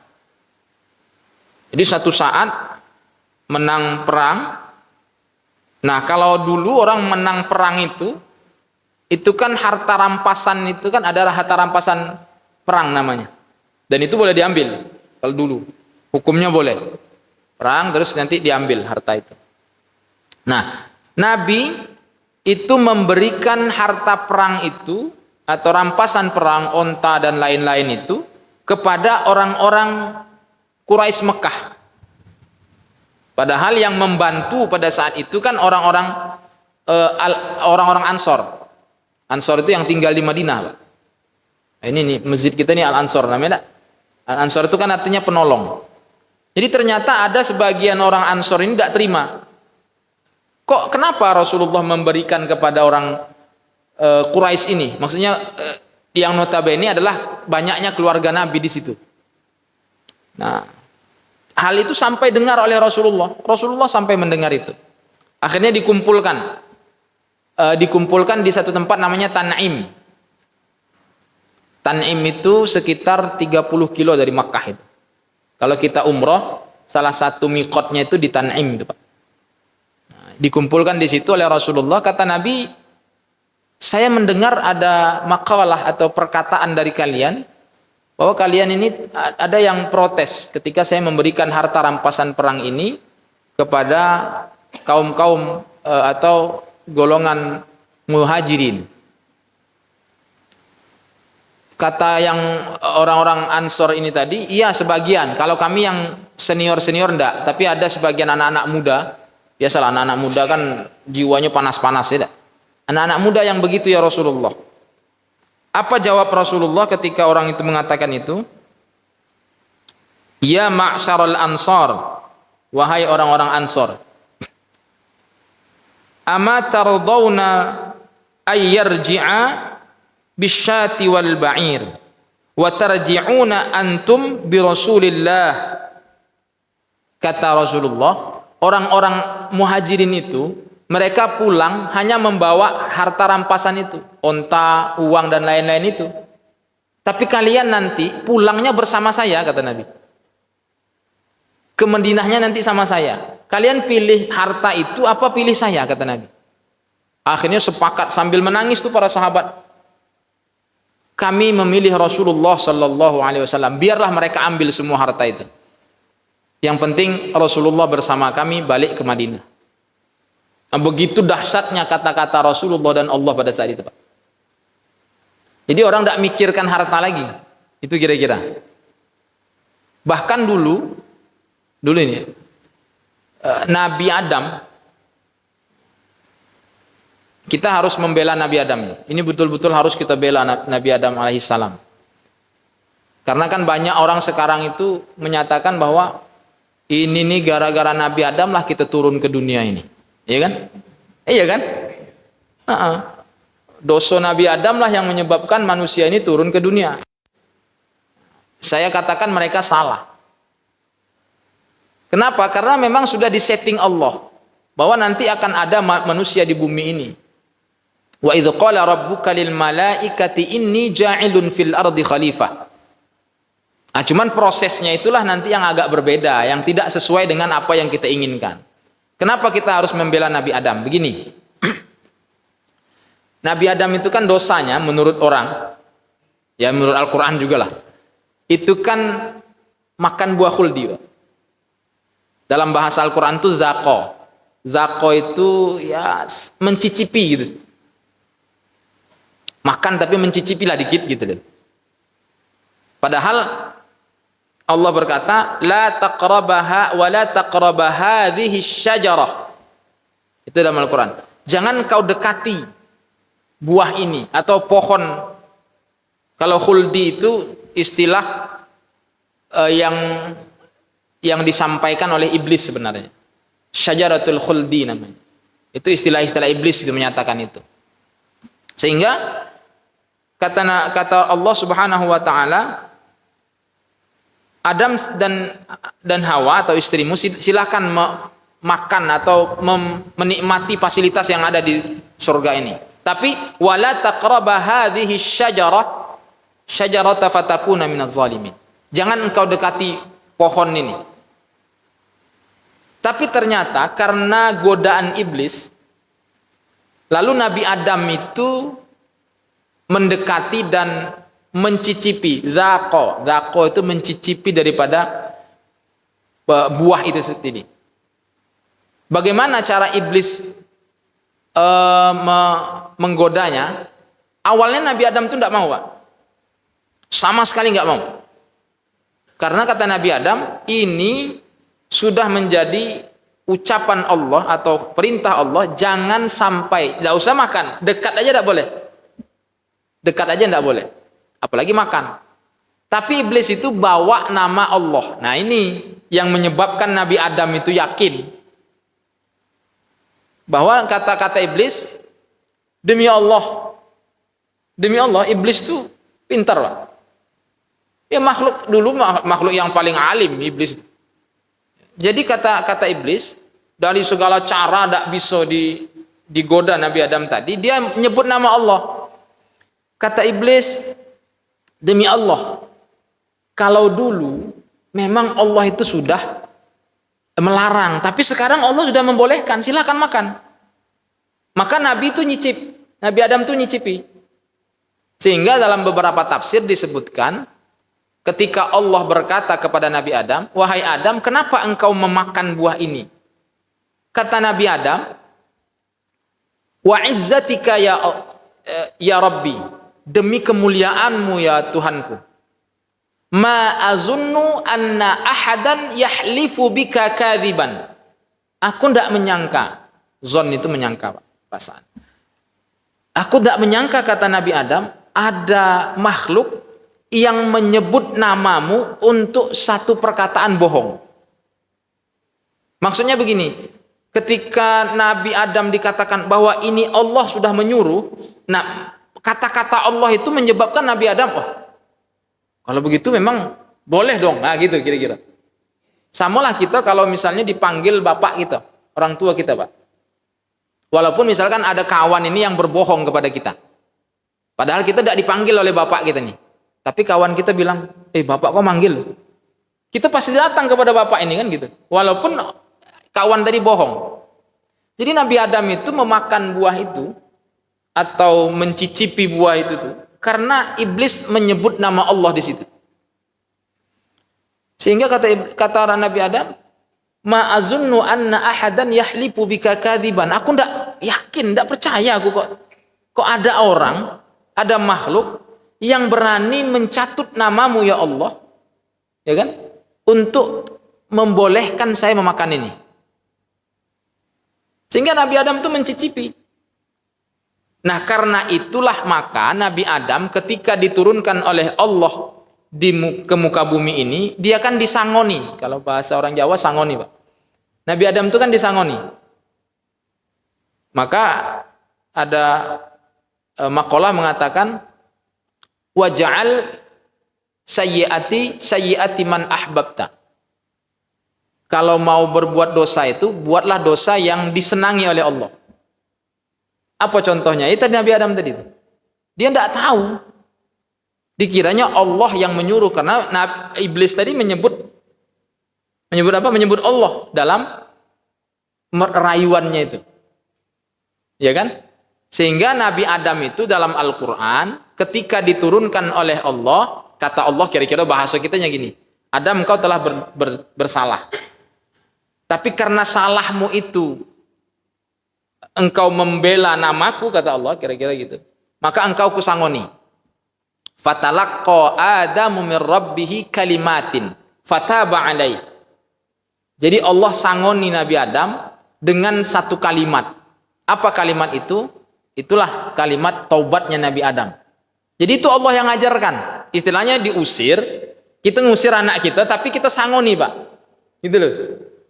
Jadi satu saat menang perang. Nah, kalau dulu orang menang perang itu kan harta rampasan, itu kan adalah harta rampasan perang namanya. Dan itu boleh diambil kalau dulu. Hukumnya boleh. Perang terus nanti diambil harta itu. Nah, Nabi itu memberikan harta perang itu atau rampasan perang, onta dan lain-lain itu kepada orang-orang Quraisy Mekah. Padahal yang membantu pada saat itu kan orang-orang Ansor. Ansor itu yang tinggal di Madinah, Pak. Ini nih masjid kita nih Al-Ansor namanya. Al-Ansor itu kan artinya penolong. Jadi ternyata ada sebagian orang Ansor ini tidak terima. Kok kenapa Rasulullah memberikan kepada orang Quraisy ini? Maksudnya yang notabene adalah banyaknya keluarga Nabi di situ. Nah, hal itu sampai dengar oleh Rasulullah. Rasulullah sampai mendengar itu. Akhirnya dikumpulkan di satu tempat namanya Tan'im. Tan'im itu sekitar 30 kilo dari Makkah itu. Kalau kita umroh, salah satu miqatnya itu di Tan'im itu, Pak. Nah, dikumpulkan di situ oleh Rasulullah. Kata Nabi, saya mendengar ada makalah atau perkataan dari kalian bahwa kalian ini ada yang protes ketika saya memberikan harta rampasan perang ini kepada kaum-kaum atau golongan muhajirin. Kata yang orang-orang Ansor ini tadi, iya sebagian. Kalau kami yang senior-senior enggak, tapi ada sebagian anak-anak muda. Biasalah anak-anak muda kan jiwanya panas-panas ya. Anak-anak muda yang begitu ya Rasulullah. Apa jawab Rasulullah ketika orang itu mengatakan itu? Ya ma'syaral ansar, wahai orang-orang Ansor. Ama tardawna ayyarji'a bisyati wal ba'ir wa tarji'una antum bi Rasulillah. Kata Rasulullah, orang-orang muhajirin itu mereka pulang hanya membawa harta rampasan itu, onta, uang dan lain-lain itu. Tapi kalian nanti pulangnya bersama saya, kata Nabi. Ke Madinahnya nanti sama saya. Kalian pilih harta itu apa pilih saya, kata Nabi. Akhirnya sepakat sambil menangis tuh para sahabat. Kami memilih Rasulullah sallallahu alaihi wasallam. Biarlah mereka ambil semua harta itu. Yang penting Rasulullah bersama kami balik ke Madinah. Begitu dahsyatnya kata-kata Rasulullah dan Allah pada saat itu, Pak. Jadi orang tidak mikirkan harta lagi. Itu kira-kira. Bahkan dulu ini Nabi Adam, kita harus membela Nabi Adam. Ini betul-betul harus kita bela Nabi Adam alaihissalam. Karena kan banyak orang sekarang itu menyatakan bahwa ini nih gara-gara Nabi Adam lah kita turun ke dunia ini. Iya kan? Iya kan? Dosa Nabi Adam lah yang menyebabkan manusia ini turun ke dunia. Saya katakan mereka salah. Kenapa? Karena memang sudah disetting Allah bahwa nanti akan ada manusia di bumi ini. Wa idz qala rabbuka lil malaikati inni ja'ilun fil ardi khalifah. Nah, cuman prosesnya itulah nanti yang agak berbeda, yang tidak sesuai dengan apa yang kita inginkan. Kenapa kita harus membela Nabi Adam? Begini, Nabi Adam itu kan dosanya menurut orang, ya menurut Al-Quran juga lah, itu kan makan buah khuldi. Dalam bahasa Al-Quran itu zaqo. Zaqo itu ya mencicipi gitu. Makan tapi mencicipi lah dikit gitu deh. Padahal Allah berkata, la taqrabaha wa la taqraba hadhihi syajarah. Itu dalam Al-Qur'an. Jangan kau dekati buah ini atau pohon. Kalau khuldi itu istilah yang disampaikan oleh iblis sebenarnya. Syajaratul khuldi namanya. Itu istilah-istilah iblis itu menyatakan itu. Sehingga kata Allah Subhanahu wa taala, Adam dan Hawa atau istrimu silahkan makan atau menikmati fasilitas yang ada di surga ini. Tapi wala taqraba hadhihi syajarata fatakuna minaz zalimin. Jangan engkau dekati pohon ini. Tapi ternyata karena godaan iblis, lalu Nabi Adam itu mendekati dan mencicipi. Zaqo itu mencicipi daripada buah itu sendiri. Bagaimana cara iblis menggodanya? Awalnya Nabi Adam itu tidak mau, Pak. Sama sekali nggak mau. Karena kata Nabi Adam, ini sudah menjadi ucapan Allah atau perintah Allah, jangan sampai, tidak usah makan, dekat aja tidak boleh. Dekat aja tidak boleh. Apalagi makan. Tapi iblis itu bawa nama Allah. Nah ini yang menyebabkan Nabi Adam itu yakin bahwa kata-kata iblis, demi Allah, iblis itu pintar, Pak. Ya makhluk dulu, makhluk yang paling alim iblis. Jadi kata iblis, dari segala cara tidak bisa digoda Nabi Adam tadi, dia menyebut nama Allah. Kata iblis, demi Allah, kalau dulu memang Allah itu sudah melarang, tapi sekarang Allah sudah membolehkan, silakan makan. Maka Nabi itu Nabi Adam itu nyicipi. Sehingga dalam beberapa tafsir disebutkan, ketika Allah berkata kepada Nabi Adam, wahai Adam, kenapa engkau memakan buah ini? Kata Nabi Adam, wa izzatika ya Rabbi, demi kemuliaanmu ya Tuhanku, ma azunnu anna ahadan yahlifu bika kadziban. Aku tidak menyangka, zon itu menyangka, perasaan. Aku tidak menyangka, kata Nabi Adam, ada makhluk yang menyebut namamu untuk satu perkataan bohong. Maksudnya begini, ketika Nabi Adam dikatakan bahwa ini Allah sudah menyuruh, nah kata-kata Allah itu menyebabkan Nabi Adam, oh kalau begitu memang boleh dong, nah gitu kira-kira. Samalah kita kalau misalnya dipanggil bapak kita, orang tua kita, Pak. Walaupun misalkan ada kawan ini yang berbohong kepada kita, padahal kita tidak dipanggil oleh bapak kita nih. Tapi kawan kita bilang, bapak kok manggil? Kita pasti datang kepada bapak ini kan gitu. Walaupun kawan tadi bohong. Jadi Nabi Adam itu memakan buah itu atau mencicipi buah itu tuh karena iblis menyebut nama Allah di situ. Sehingga kata Nabi Adam, ma azunnu anna ahadan yahlifu bika kadziban. Aku ndak yakin, ndak percaya aku kok ada orang, ada makhluk yang berani mencatut namamu ya Allah, ya kan, untuk membolehkan saya memakan ini. Sehingga Nabi Adam itu mencicipi. Nah karena itulah maka Nabi Adam ketika diturunkan oleh Allah ke muka bumi ini, dia kan disangoni. Kalau bahasa orang Jawa sangoni, Pak. Nabi Adam itu kan disangoni. Maka ada makalah mengatakan, waj'al sayyiati man ahbabta. Kalau mau berbuat dosa itu, buatlah dosa yang disenangi oleh Allah. Apa contohnya? Itu Nabi Adam tadi. Dia tidak tahu. Dikiranya Allah yang menyuruh, karena iblis tadi menyebut apa? Menyebut Allah dalam rayuannya itu. Ya kan? Sehingga Nabi Adam itu dalam Al-Quran ketika diturunkan oleh Allah, kata Allah kira-kira bahasa kitanya gini, Adam, kau telah bersalah. Tapi karena salahmu itu engkau membela namaku, kata Allah, kira-kira gitu, maka engkau kusangoni. Fatalaqqa Adamu min rabbih kalimatin fataba alaihi. Jadi Allah sangoni Nabi Adam dengan satu kalimat. Apa kalimat itu? Itulah kalimat taubatnya Nabi Adam. Jadi itu Allah yang ngajarkan. Istilahnya diusir, kita ngusir anak kita, tapi kita sangoni, Pak. Gitu loh.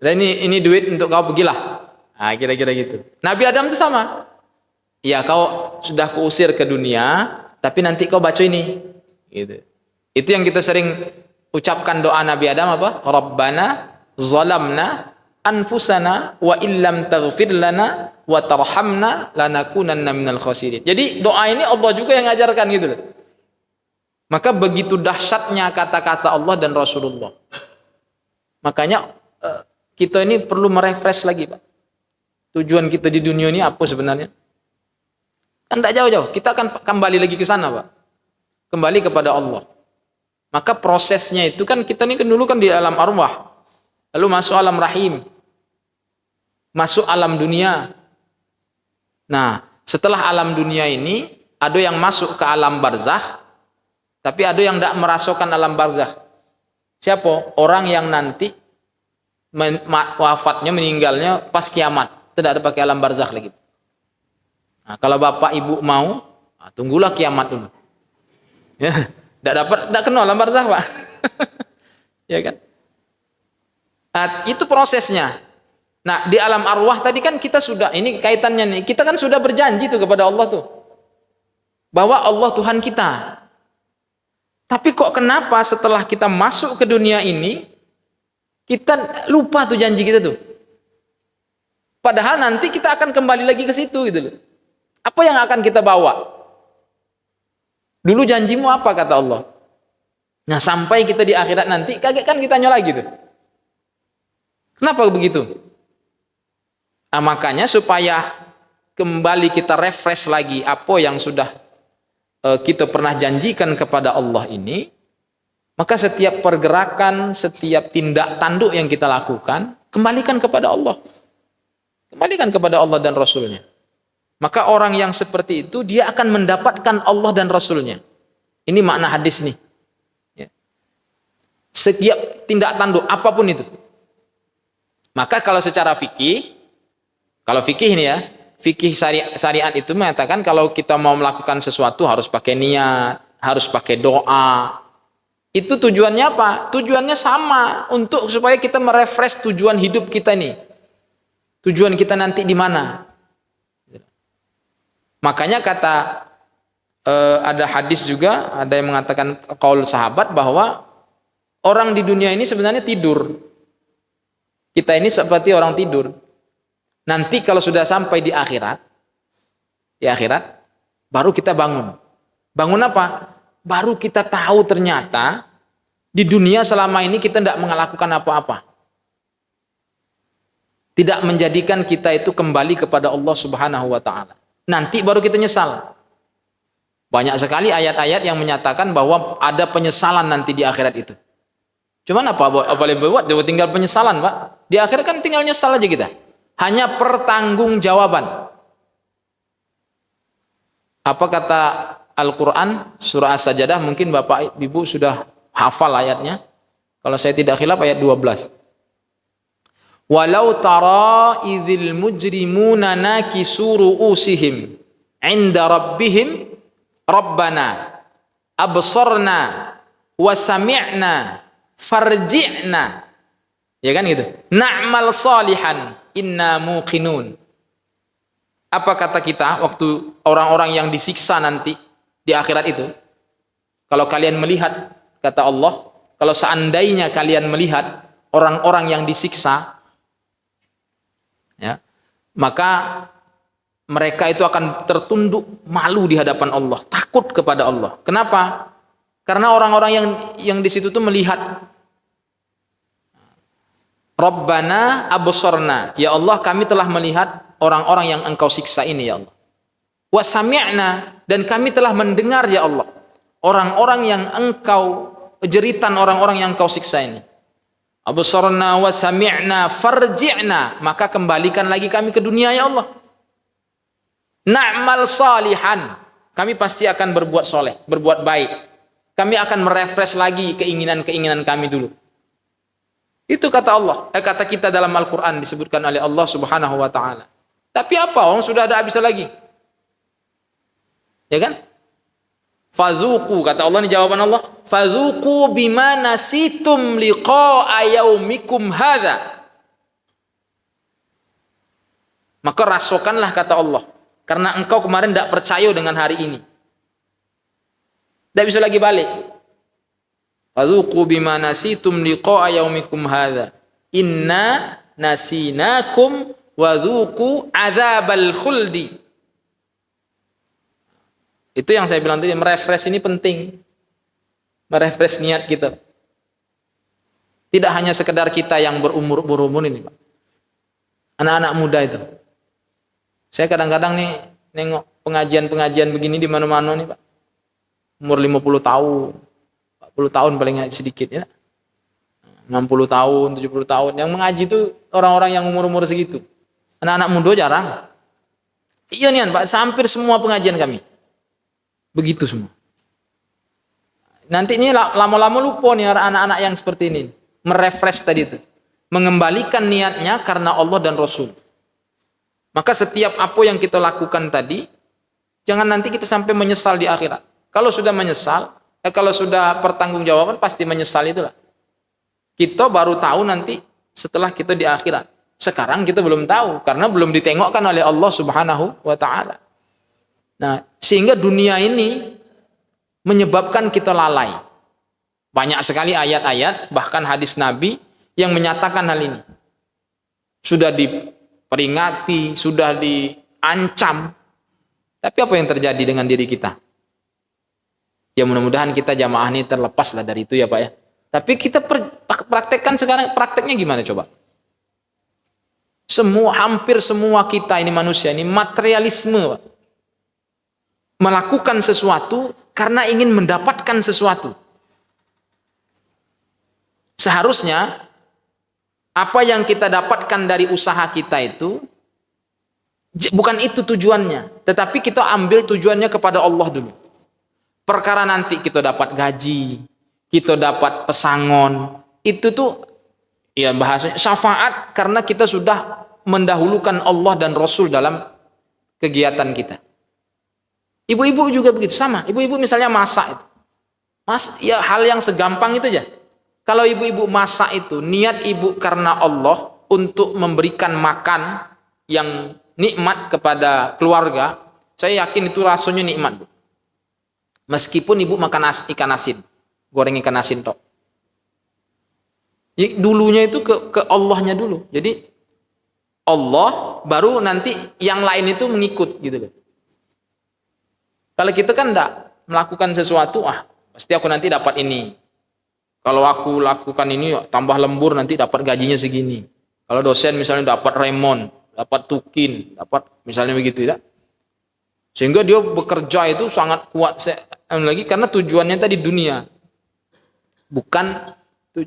Dan ini duit untuk kau, pergilah. Nah, kira-kira gitu. Nabi Adam itu sama. Ya, kau sudah kuusir ke dunia, tapi nanti kau baca ini. Gitu. Itu yang kita sering ucapkan doa Nabi Adam apa? Rabbana zalamna anfusana wa illam taghfir lana wa tarhamna lanakunanna minal khasirin. Jadi doa ini Allah juga yang ngajarkan gitu loh. Maka begitu dahsyatnya kata-kata Allah dan Rasulullah. Makanya kita ini perlu merefresh lagi, Pak. Tujuan kita di dunia ini apa sebenarnya? Kan tidak jauh-jauh. Kita akan kembali lagi ke sana, Pak. Kembali kepada Allah. Maka prosesnya itu kan kita ini kan dulu kan di alam arwah. Lalu masuk alam rahim. Masuk alam dunia. Nah, setelah alam dunia ini, ada yang masuk ke alam barzakh, tapi ada yang tidak merasakan alam barzakh. Siapa? Orang yang nanti wafatnya, meninggalnya pas kiamat. Tidak ada pakai alam barzakh lagi. Nah, kalau bapak ibu mau, tunggulah kiamat dulu. Ya, tidak kenal alam barzakh, Pak. Ya kan? Nah, itu prosesnya. Nah, di alam arwah tadi kan kita sudah, ini kaitannya nih, kita kan sudah berjanji tuh kepada Allah tuh, bahwa Allah Tuhan kita. Tapi kok kenapa setelah kita masuk ke dunia ini, kita lupa tuh janji kita tuh. Padahal nanti kita akan kembali lagi ke situ gitu loh. Apa yang akan kita bawa? Dulu janjimu apa, kata Allah. Nah, sampai kita di akhirat nanti, kaget kan kita nyala gitu. Kenapa begitu? Nah, makanya supaya kembali kita refresh lagi apa yang sudah kita pernah janjikan kepada Allah ini, maka setiap pergerakan, setiap tindak tanduk yang kita lakukan, kembalikan kepada Allah. Kembalikan kepada Allah dan Rasulnya. Maka orang yang seperti itu, dia akan mendapatkan Allah dan Rasulnya. Ini makna hadis nih. Ya. Setiap tindak tanduk, apapun itu. Maka kalau secara fikih, kalau fikih ini ya, fikih syariat itu mengatakan kalau kita mau melakukan sesuatu harus pakai niat, harus pakai doa. Itu tujuannya apa? Tujuannya sama, untuk supaya kita merefresh tujuan hidup kita nih. Tujuan kita nanti di mana? Makanya ada hadis juga, ada yang mengatakan qaul sahabat bahwa orang di dunia ini sebenarnya tidur. Kita ini seperti orang tidur. Nanti kalau sudah sampai di akhirat baru kita bangun. Bangun apa? Baru kita tahu ternyata di dunia selama ini kita tidak melakukan apa-apa. Tidak menjadikan kita itu kembali kepada Allah Subhanahu wa taala. Nanti baru kita nyesal. Banyak sekali ayat-ayat yang menyatakan bahwa ada penyesalan nanti di akhirat itu. Cuman apa boleh buat? Tinggal penyesalan, Pak. Di akhirat kan tinggal nyesal aja kita. Hanya pertanggungjawaban. Apa kata Al-Quran surah As-Sajdah, mungkin Bapak Ibu sudah hafal ayatnya. Kalau saya tidak khilaf ayat 12. Walau tara idzil mujrimuna nakisu ru'usihim 'inda rabbihim rabbana absarna wa sami'na farji'na. Ya kan gitu. Na'mal salihan inna muqinun. Apa kata kita waktu orang-orang yang disiksa nanti di akhirat itu? Kalau kalian melihat, kata Allah, kalau seandainya kalian melihat orang-orang yang disiksa, ya, maka mereka itu akan tertunduk malu di hadapan Allah, takut kepada Allah. Kenapa? Karena orang-orang yang di situ tuh melihat, Rabbana absarna, ya Allah kami telah melihat orang-orang yang engkau siksa ini ya Allah. Wa sami'na, dan kami telah mendengar ya Allah orang-orang yang engkau jeritan, orang-orang yang engkau siksa ini. Absarna wa sami'na farji'na, maka kembalikan lagi kami ke dunia ya Allah. Na'mal salihan. Kami pasti akan berbuat soleh, berbuat baik. Kami akan merefresh lagi keinginan-keinginan kami dulu. Itu kata Allah, kata kita dalam Al-Quran disebutkan oleh Allah Subhanahu wa Ta'ala. Tapi apa? Orang sudah ada habisnya lagi. Ya kan? Fazuku, kata Allah, ini jawaban Allah. Fazuku bima nasitum liqa'a yaumikum hadha. Maka rasakanlah, kata Allah, karena engkau kemarin tidak percaya dengan hari ini. Tidak bisa lagi balik. Fadzuqu bima nasitum liqa'a yaumikum hadza. Inna nasinakum wa dzuqu adzabal khuldi. Itu yang saya bilang tadi, merefresh ini penting. Merefresh niat kita. Tidak hanya sekedar kita yang berumur ini, Pak. Anak-anak muda itu. Saya kadang-kadang nih nengok pengajian-pengajian begini di mana-mana nih, Pak. Umur 50 tahun. 40 tahun paling sedikit ya. 60 tahun, 70 tahun. Yang mengaji itu orang-orang yang umur-umur segitu. Anak-anak muda jarang. Iya nih Pak, hampir semua pengajian kami. Begitu semua. Nanti ini lama-lama lupa nih anak-anak yang seperti ini. Merefresh tadi itu. Mengembalikan niatnya karena Allah dan Rasul. Maka setiap apa yang kita lakukan tadi, jangan nanti kita sampai menyesal di akhirat. Kalau sudah menyesal, kalau sudah pertanggungjawaban pasti menyesal itulah. Kita baru tahu nanti setelah kita di akhirat. Sekarang kita belum tahu karena belum ditengokkan oleh Allah Subhanahu wa Ta'ala. Nah, sehingga dunia ini menyebabkan kita lalai. Banyak sekali ayat-ayat bahkan hadis Nabi yang menyatakan hal ini. Sudah diperingati, sudah diancam. Tapi apa yang terjadi dengan diri kita? Ya mudah-mudahan kita jamaah ini terlepas lah dari itu ya Pak ya. Tapi kita praktekkan sekarang, prakteknya gimana coba? Hampir semua kita ini manusia ini materialisme Pak. Melakukan sesuatu karena ingin mendapatkan sesuatu. Seharusnya apa yang kita dapatkan dari usaha kita itu bukan itu tujuannya, tetapi kita ambil tujuannya kepada Allah dulu. Perkara nanti kita dapat gaji, kita dapat pesangon, itu tuh ya bahasanya syafaat karena kita sudah mendahulukan Allah dan Rasul dalam kegiatan kita. Ibu-ibu juga begitu sama. Ibu-ibu misalnya masak itu. Ya hal yang segampang itu aja. Kalau ibu-ibu masak itu niat ibu karena Allah untuk memberikan makan yang nikmat kepada keluarga, saya yakin itu rasanya nikmat, Bu. Meskipun ibu makan ikan asin, goreng ikan asin tok. Dulunya itu ke Allahnya dulu. Jadi Allah baru nanti yang lain itu mengikut gitu loh. Kalau kita kan enggak melakukan sesuatu, pasti aku nanti dapat ini. Kalau aku lakukan ini tambah lembur nanti dapat gajinya segini. Kalau dosen misalnya dapat remon, dapat tukin, dapat misalnya begitu ya. Sehingga dia bekerja itu sangat kuat lagi karena tujuannya tadi dunia. Bukan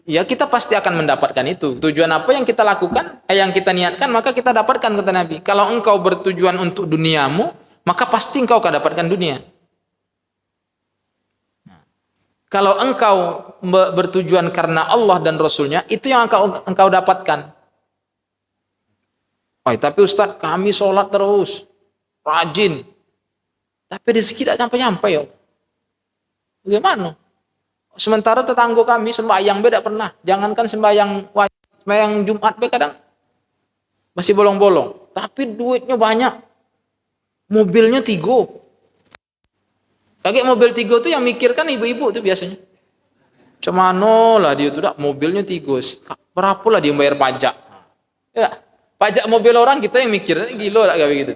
ya kita pasti akan mendapatkan itu. Tujuan apa yang kita lakukan, yang kita niatkan maka kita dapatkan kata Nabi. Kalau engkau bertujuan untuk duniamu, maka pasti engkau akan dapatkan dunia. Kalau engkau bertujuan karena Allah dan Rasulnya, itu yang engkau dapatkan. Tapi Ustadz, kami sholat terus, rajin. Tapi rezeki tidak sampai-sampai ya. Bagaimana? Sementara tetangga kami sembahyang beda pernah. Jangankan sembahyang Jumat kadang masih bolong-bolong. Tapi duitnya banyak. Mobilnya 3. Pakai mobil 3 tuh yang mikirkan ibu-ibu tuh biasanya. Cemano lah dia tuh mobilnya 3. Berapa lah dia bayar pajak? Ya, pajak mobil orang kita yang mikir gila lah kayak gitu.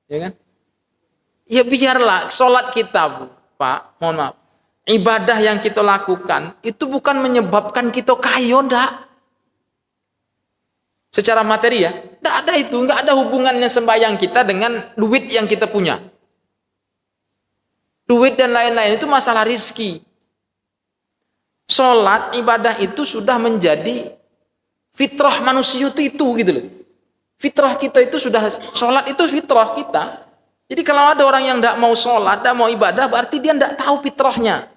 Ya kan? Ya biarlah sholat kita, Bu, Pak, mohon maaf. Ibadah yang kita lakukan itu bukan menyebabkan kita kaya, enggak. Secara materi ya, enggak ada itu, enggak ada hubungannya sembahyang kita dengan duit yang kita punya. Duit dan lain-lain itu masalah rizki. Sholat, ibadah itu sudah menjadi fitrah manusia itu gitu loh. Fitrah kita itu sudah, sholat itu fitrah kita. Jadi kalau ada orang yang tidak mau sholat, tidak mau ibadah, berarti dia tidak tahu fitrahnya.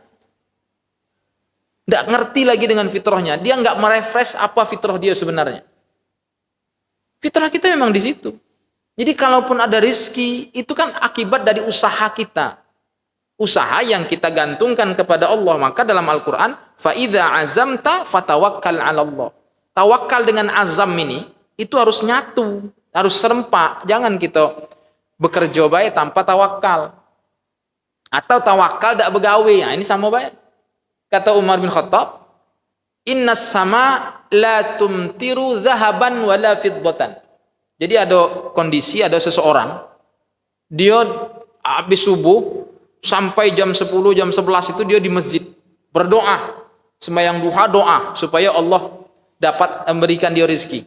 Tidak ngerti lagi dengan fitrahnya. Dia nggak merefresh apa fitrah dia sebenarnya. Fitrah kita memang di situ. Jadi kalaupun ada rizki, itu kan akibat dari usaha kita. Usaha yang kita gantungkan kepada Allah. Maka dalam Al-Quran, فَإِذَا عَزَمْتَ فَتَوَكَّلْ عَلَى اللَّهِ. Tawakal dengan azam ini, itu harus nyatu, harus serempak. Jangan kita bekerja baik tanpa tawakal. Atau tawakal tidak begawe. Nah, ini sama baik. Kata Umar bin Khattab, "Innas sama la tumtiru zahaban wala fiddatan." Jadi ada kondisi, ada seseorang, dia habis subuh sampai jam 10, jam 11 itu dia di masjid berdoa, sembahyang duha doa supaya Allah dapat memberikan dia rezeki.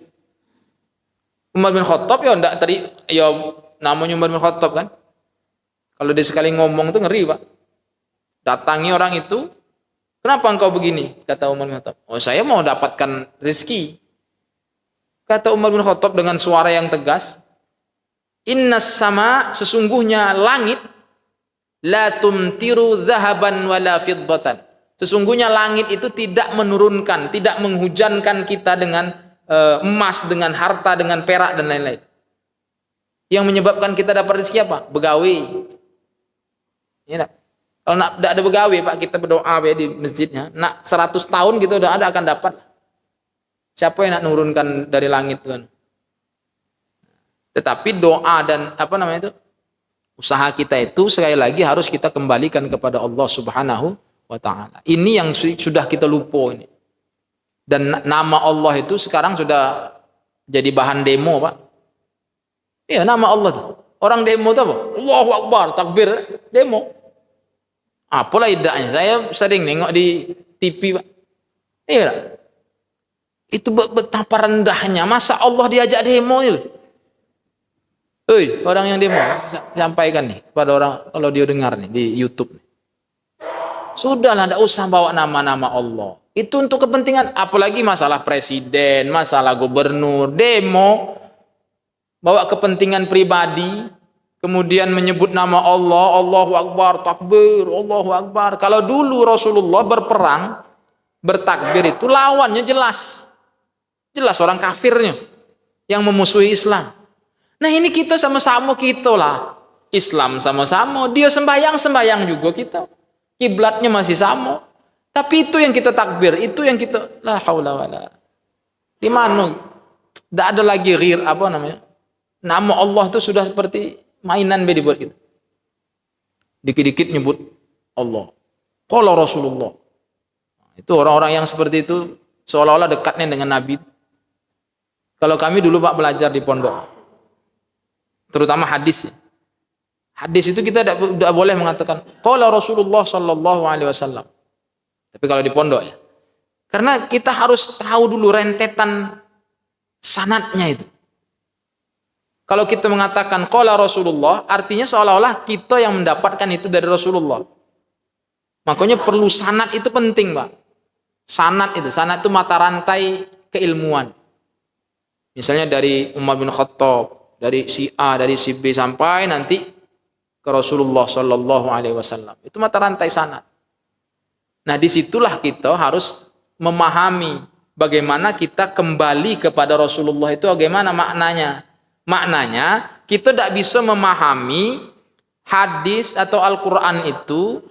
Umar bin Khattab ya enggak tadi ya namanya Umar bin Khattab kan. Kalau dia sekali ngomong tuh ngeri, Pak. Datangi orang itu, "Kenapa engkau begini?" Kata Umar bin Khattab. "Oh, saya mau dapatkan rezeki." Kata Umar bin Khattab dengan suara yang tegas, "Innas sama, sesungguhnya langit, la tumtiru zahaban wala fiddatan." Sesungguhnya langit itu tidak menurunkan, tidak menghujankan kita dengan emas, dengan harta, dengan perak dan lain-lain. Yang menyebabkan kita dapat rezeki apa? Begawe. Ya, kalau tidak ada begawe, Pak, kita berdoa di masjidnya, nak 100 tahun kita udah ada akan dapat. Siapa yang nak nurunkan dari langit, kan? Tetapi doa dan usaha kita itu sekali lagi harus kita kembalikan kepada Allah Subhanahu wa Ta'ala. Ini yang sudah kita lupa ini. Dan nama Allah itu sekarang sudah jadi bahan demo, Pak. Iya, nama Allah tuh. Orang demo itu apa? Allahu Akbar, takbir, demo. Apalah idaknya? Saya sering nengok di TV, Pak. Iya. Itu betapa rendahnya. Masa Allah diajak demo itu? Orang yang demo, sampaikan nih kepada orang kalau dia dengar nih di YouTube. Sudahlah, tidak usah bawa nama-nama Allah. Itu untuk kepentingan, apalagi masalah presiden, masalah gubernur, demo, bawa kepentingan pribadi, kemudian menyebut nama Allah, Allahu Akbar, takbir, Allahu Akbar. Kalau dulu Rasulullah berperang, bertakbir itu lawannya jelas. Jelas orang kafirnya yang memusuhi Islam. Nah ini kita sama-sama kita lah. Islam sama-sama, dia sembahyang juga kita. Kiblatnya masih sama. Tapi itu yang kita takbir, itu yang kita la haula wala. Di mana? Tidak ada lagi nama Allah itu sudah seperti mainan dibuat kita. Dikit-dikit nyebut Allah. Qala Rasulullah. Itu orang-orang yang seperti itu seolah-olah dekatnya dengan Nabi. Kalau kami dulu, Pak, belajar di pondok, terutama hadis. Hadis itu kita tidak boleh mengatakan qala Rasulullah sallallahu alaihi wasallam. Tapi kalau di pondok ya. Karena kita harus tahu dulu rentetan sanadnya itu. Kalau kita mengatakan qala Rasulullah, artinya seolah-olah kita yang mendapatkan itu dari Rasulullah. Makanya perlu sanad, itu penting, Pak. Sanad itu mata rantai keilmuan. Misalnya dari Umar bin Khattab, dari si A, dari si B sampai nanti ke Rasulullah sallallahu alaihi wasallam. Itu mata rantai sanad. Nah, disitulah kita harus memahami bagaimana kita kembali kepada Rasulullah itu bagaimana maknanya. Maknanya kita tidak bisa memahami hadis atau Al-Quran itu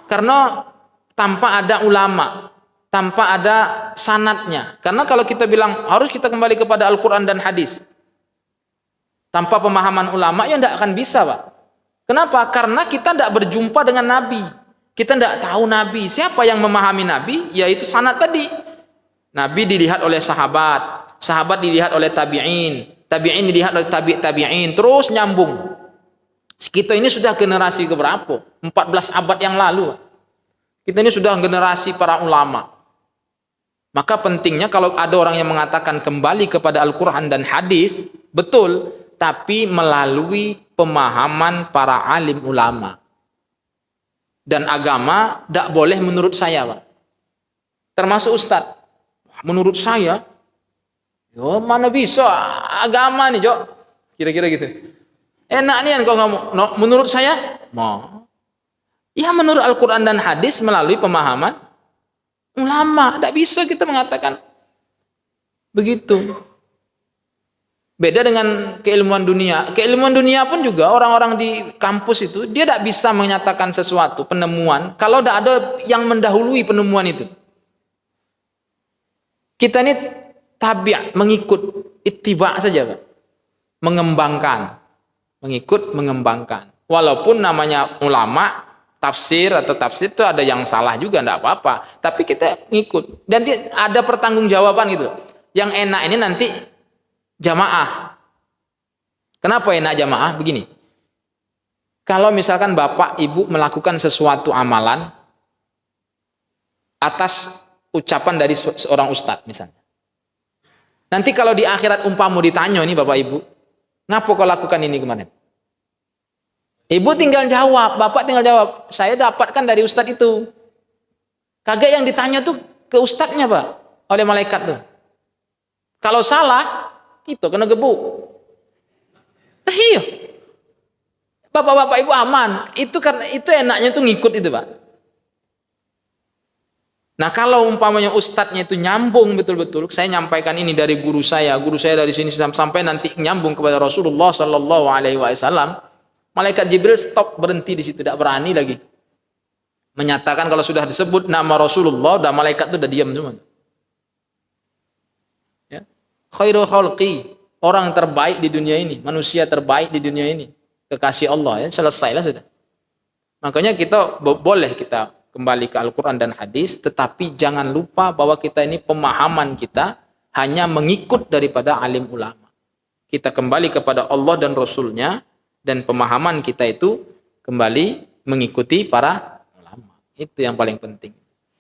karena tanpa ada ulama, tanpa ada sanadnya. Karena kalau kita bilang harus kita kembali kepada Al-Quran dan hadis tanpa pemahaman ulama, ya tidak akan bisa, Pak. Kenapa? Karena kita tidak berjumpa dengan Nabi. Kita tidak tahu Nabi. Siapa yang memahami Nabi? Yaitu sanad tadi. Nabi dilihat oleh sahabat, sahabat dilihat oleh tabi'in, tabi'in dilihat oleh tabi'in, terus nyambung. Kita ini sudah generasi keberapa? 14 abad yang lalu. Kita ini sudah generasi para ulama. Maka pentingnya kalau ada orang yang mengatakan kembali kepada Al-Quran dan hadis, betul, tapi melalui pemahaman para alim ulama. Dan agama tidak boleh menurut saya, Pak. Termasuk Ustadz. Menurut saya, Yo, mana bisa agama nih, Jo. Kira-kira gitu. Enak nih kau ngomong. No, menurut saya, mau. Ya menurut Al-Quran dan hadis melalui pemahaman ulama. Tidak bisa kita mengatakan begitu. Beda dengan keilmuan dunia. Keilmuan dunia pun juga orang-orang di kampus itu dia tidak bisa menyatakan sesuatu penemuan kalau tidak ada yang mendahului penemuan itu. Kita ini tabiat mengikut ittiba saja, Pak. Mengembangkan, mengembangkan. Walaupun namanya ulama tafsir atau tafsir itu ada yang salah juga tidak apa-apa. Tapi kita ngikut dan dia ada pertanggungjawaban gitu. Yang enak ini nanti jamaah. Kenapa enak jamaah? Begini. Kalau misalkan bapak ibu melakukan sesuatu amalan atas ucapan dari seorang ustadz misalnya. Nanti kalau di akhirat umpamu ditanya nih bapak ibu, ngapa kau lakukan ini kemarin? Ibu tinggal jawab, bapak tinggal jawab, saya dapatkan dari ustadz itu. Kagak yang ditanya tuh ke ustadznya, Pak, oleh malaikat tuh. Kalau salah, itu kena gebuk. Iya. Bapak-bapak ibu aman. Itu karena itu enaknya tuh ngikut itu, Pak. Nah, kalau umpamanya ustadznya itu nyambung betul-betul, saya nyampaikan ini dari guru saya dari sini sampai nanti nyambung kepada Rasulullah Sallallahu Alaihi Wasallam, malaikat Jibril stop, berhenti di situ, tidak berani lagi menyatakan kalau sudah disebut nama Rasulullah, dan malaikat itu udah diam semua. Ya. Khairul khalqi, orang terbaik di dunia ini, manusia terbaik di dunia ini, kekasih Allah, ya selesailah sudah. Makanya kita boleh kita kembali ke Al-Quran dan hadis, tetapi jangan lupa bahwa kita ini pemahaman kita hanya mengikut daripada alim ulama. Kita kembali kepada Allah dan Rasulnya, dan pemahaman kita itu kembali mengikuti para ulama. Itu yang paling penting.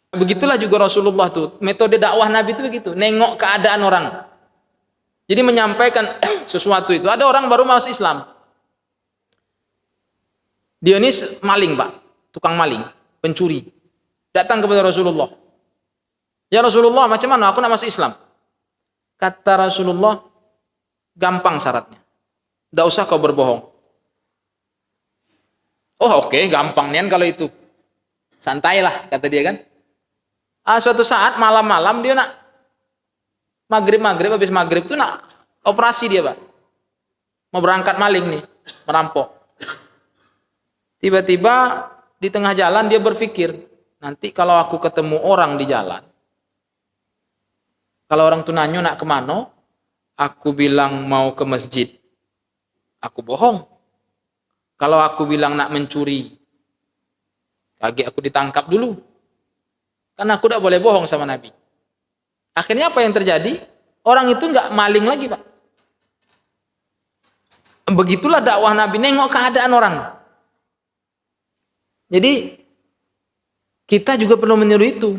Begitulah juga Rasulullah tuh, metode dakwah Nabi itu begitu, nengok keadaan orang. Jadi menyampaikan sesuatu itu. Ada orang baru masuk Islam. Dia ini maling, Pak, tukang maling, pencuri. Datang kepada Rasulullah. Ya Rasulullah, macam mana aku nak masuk Islam? Kata Rasulullah, gampang syaratnya. Tidak usah kau berbohong. Oh oke, gampang nian kalau itu. Santailah, kata dia kan. Suatu saat malam-malam dia nak maghrib habis maghrib itu nak operasi dia, Pak. Mau berangkat maling nih, merampok. Tiba-tiba di tengah jalan dia berpikir, nanti kalau aku ketemu orang di jalan, kalau orang tuh nanya nak kemana, aku bilang mau ke masjid, aku bohong. Kalau aku bilang nak mencuri, kaget aku ditangkap dulu. Karena aku tidak boleh bohong sama Nabi. Akhirnya apa yang terjadi? Orang itu nggak maling lagi, Pak. Begitulah dakwah Nabi, nengok keadaan orang. Jadi kita juga perlu meniru itu.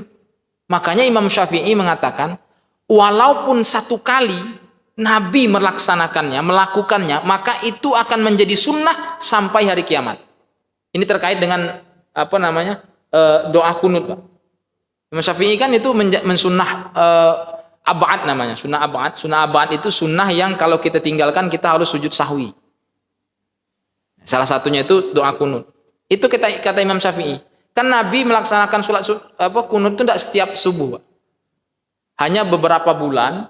Makanya Imam Syafi'i mengatakan, walaupun satu kali Nabi melakukannya, maka itu akan menjadi sunnah sampai hari kiamat. Ini terkait dengan doa kunut, Pak. Imam Syafi'i kan itu mensunnah abad namanya, sunnah abad. Sunnah abad itu sunnah yang kalau kita tinggalkan kita harus sujud sahwi. Salah satunya itu doa kunut. Itu kata Imam Syafi'i. Kan Nabi melaksanakan kunut itu tidak setiap subuh, Pak. Hanya beberapa bulan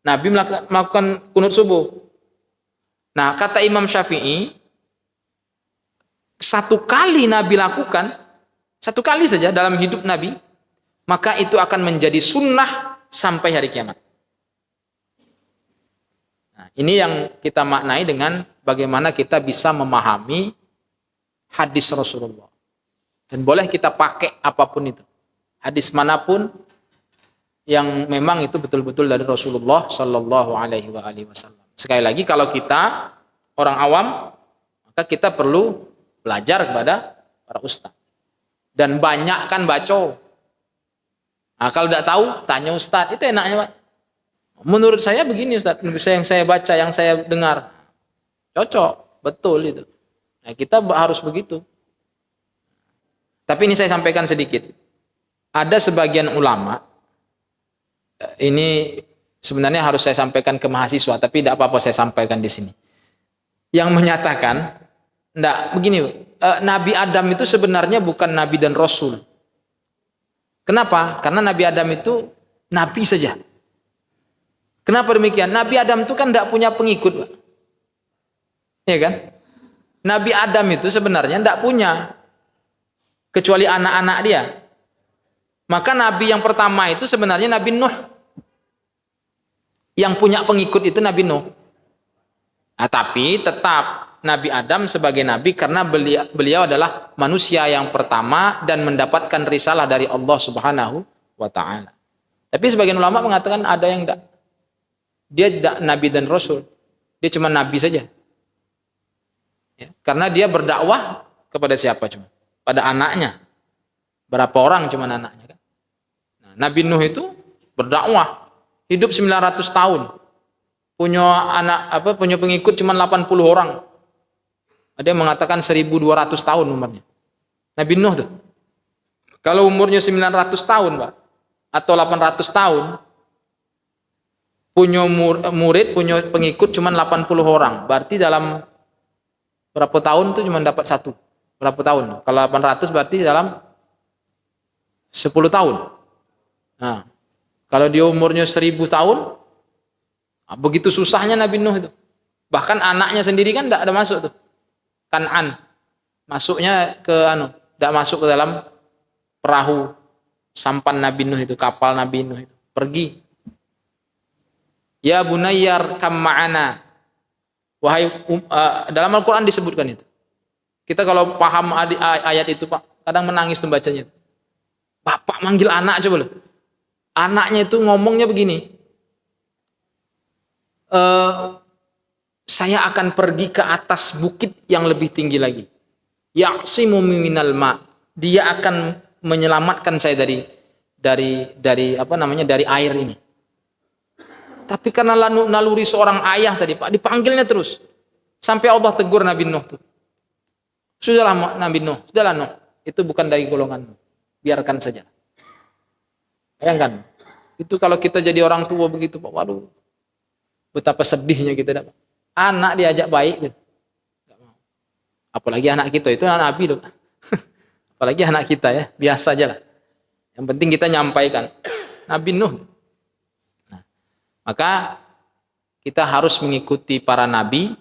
Nabi melakukan kunut subuh. Nah, kata Imam Syafi'i, satu kali Nabi lakukan, satu kali saja dalam hidup Nabi, maka itu akan menjadi sunnah sampai hari kiamat. Nah, ini yang kita maknai dengan bagaimana kita bisa memahami hadis Rasulullah. Dan boleh kita pakai apapun itu. Hadis manapun yang memang itu betul-betul dari Rasulullah Sallallahu Alaihi Wasallam. Sekali lagi, kalau kita orang awam, maka kita perlu belajar kepada para ustaz. Dan banyak kan baca. Nah, kalau tidak tahu, tanya ustaz. Itu enaknya, Pak. Menurut saya begini, ustaz. Yang saya baca, yang saya dengar, cocok, betul itu. Nah, kita harus begitu. Tapi ini saya sampaikan sedikit. Ada sebagian ulama, ini Sebenarnya harus saya sampaikan ke mahasiswa, tapi tidak apa-apa saya sampaikan di sini. Yang menyatakan, begini, Nabi Adam itu sebenarnya bukan Nabi dan Rasul. Kenapa? Karena Nabi Adam itu Nabi saja. Kenapa demikian? Nabi Adam itu kan tidak punya pengikut, Pak. Ya kan? Nabi Adam itu sebenarnya tidak punya, kecuali anak-anak dia. Maka Nabi yang pertama itu sebenarnya Nabi Nuh. Yang punya pengikut itu Nabi Nuh. Nah, tapi tetap Nabi Adam sebagai Nabi karena beliau adalah manusia yang pertama dan mendapatkan risalah dari Allah Subhanahu wa Ta'ala. Tapi sebagian ulama mengatakan ada yang tidak. Dia tidak Nabi dan Rasul. Dia cuma Nabi saja. Ya, karena dia berdakwah kepada siapa cuma? Pada anaknya. Berapa orang cuma anaknya kan? Nah, Nabi Nuh itu berdakwah. Hidup 900 tahun. Punya pengikut cuma 80 orang. Ada yang mengatakan 1200 tahun umurnya. Nabi Nuh tuh. Kalau umurnya 900 tahun, Pak, atau 800 tahun, punya murid, punya pengikut cuma 80 orang. Berarti dalam berapa tahun itu cuma dapat satu. Berapa tahun? Kalau 800 berarti dalam 10 tahun. Nah, kalau dia umurnya 1000 tahun, begitu susahnya Nabi Nuh itu. Bahkan anaknya sendiri kan tidak ada masuk tuh. Kan'an. Masuknya ke tidak masuk ke dalam perahu sampan Nabi Nuh itu, kapal Nabi Nuh itu. Pergi. Ya bunayyar kam ma'ana. Wahai dalam Al-Qur'an disebutkan itu. Kita kalau paham ayat itu, Pak, kadang menangis tuh bacanya. Bapak manggil anak coba loh. Anaknya itu ngomongnya begini, saya akan pergi ke atas bukit yang lebih tinggi lagi. Ya'simu minal ma. Dia akan menyelamatkan saya dari air ini. Tapi karena naluri seorang ayah tadi, Pak, dipanggilnya terus. Sampai Allah tegur Nabi Nuh tuh. Sudahlah Nabi Nuh, sudahlah Nuh. Itu bukan dari golonganmu. Biarkan saja. Bayangkan, itu kalau kita jadi orang tua begitu, Pak, waduh, betapa sedihnya kita dapat. Anak diajak baik, gitu. Apalagi anak kita, itu anak Nabi loh. Apalagi anak kita ya, biasa aja lah. Yang penting kita nyampaikan. Nabi Nuh. Nah, maka kita harus mengikuti para nabi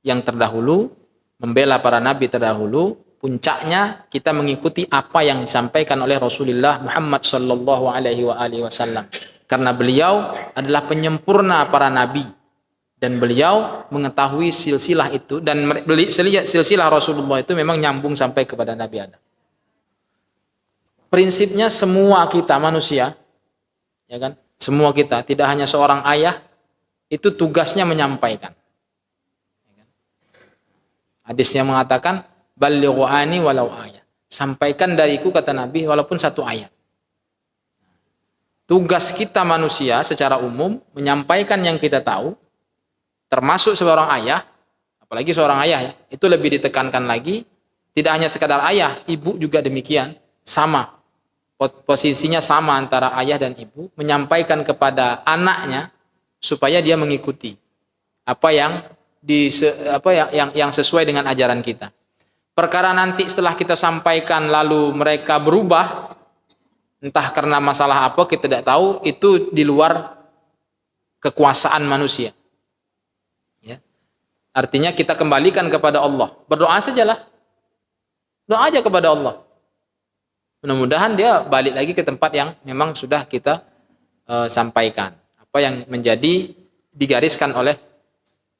yang terdahulu, membela para nabi terdahulu. Puncaknya kita mengikuti apa yang disampaikan oleh Rasulullah Muhammad sallallahu alaihi wasallam. Karena beliau adalah penyempurna para nabi dan beliau mengetahui silsilah itu, dan silsilah Rasulullah itu memang nyambung sampai kepada Nabi Adam. Prinsipnya semua kita manusia, ya kan? Semua kita, tidak hanya seorang ayah, itu tugasnya menyampaikan. Hadisnya mengatakan balighu ani walau ayat. Sampaikan dariku, kata Nabi, walaupun satu ayat. Tugas kita manusia secara umum menyampaikan yang kita tahu, termasuk seorang ayah, apalagi seorang ayah ya, itu lebih ditekankan lagi. Tidak hanya sekadar ayah, ibu juga demikian, sama. Posisinya sama antara ayah dan ibu, menyampaikan kepada anaknya supaya dia mengikuti apa yang sesuai dengan ajaran kita. Perkara nanti setelah kita sampaikan lalu mereka berubah, entah karena masalah apa kita tidak tahu, itu di luar kekuasaan manusia. Ya. Artinya kita kembalikan kepada Allah. Berdoa sajalah. Doa aja kepada Allah. Mudah-mudahan dia balik lagi ke tempat yang memang sudah kita sampaikan. Apa yang menjadi digariskan oleh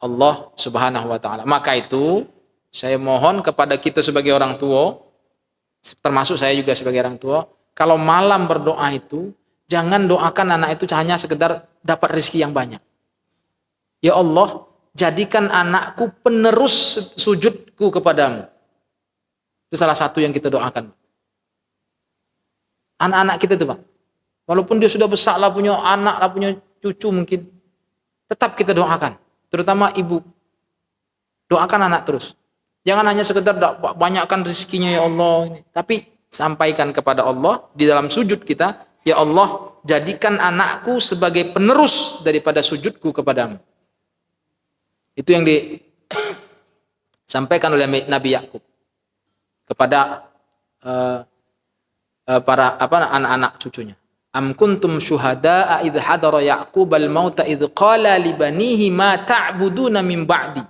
Allah Subhanahu wa Ta'ala. Maka itu saya mohon kepada kita sebagai orang tua, termasuk saya juga sebagai orang tua, kalau malam berdoa itu, jangan doakan anak itu hanya sekedar dapat rezeki yang banyak. Ya Allah, jadikan anakku penerus sujudku kepadamu. Itu salah satu yang kita doakan. Anak-anak kita itu, Pak, walaupun dia sudah besar lah, punya anak lah, punya cucu mungkin, tetap kita doakan. Terutama ibu. Doakan anak terus. Jangan hanya sekedar banyakkan rezekinya ya Allah, tapi sampaikan kepada Allah di dalam sujud kita, Ya Allah, jadikan anakku sebagai penerus daripada sujudku kepadamu. Itu yang disampaikan oleh Nabi Yakub kepada para anak-anak cucunya. Am kuntum syuhada'a idh hadara Ya'qubal mauta idh qala li banihi ma ta'buduna min ba'di.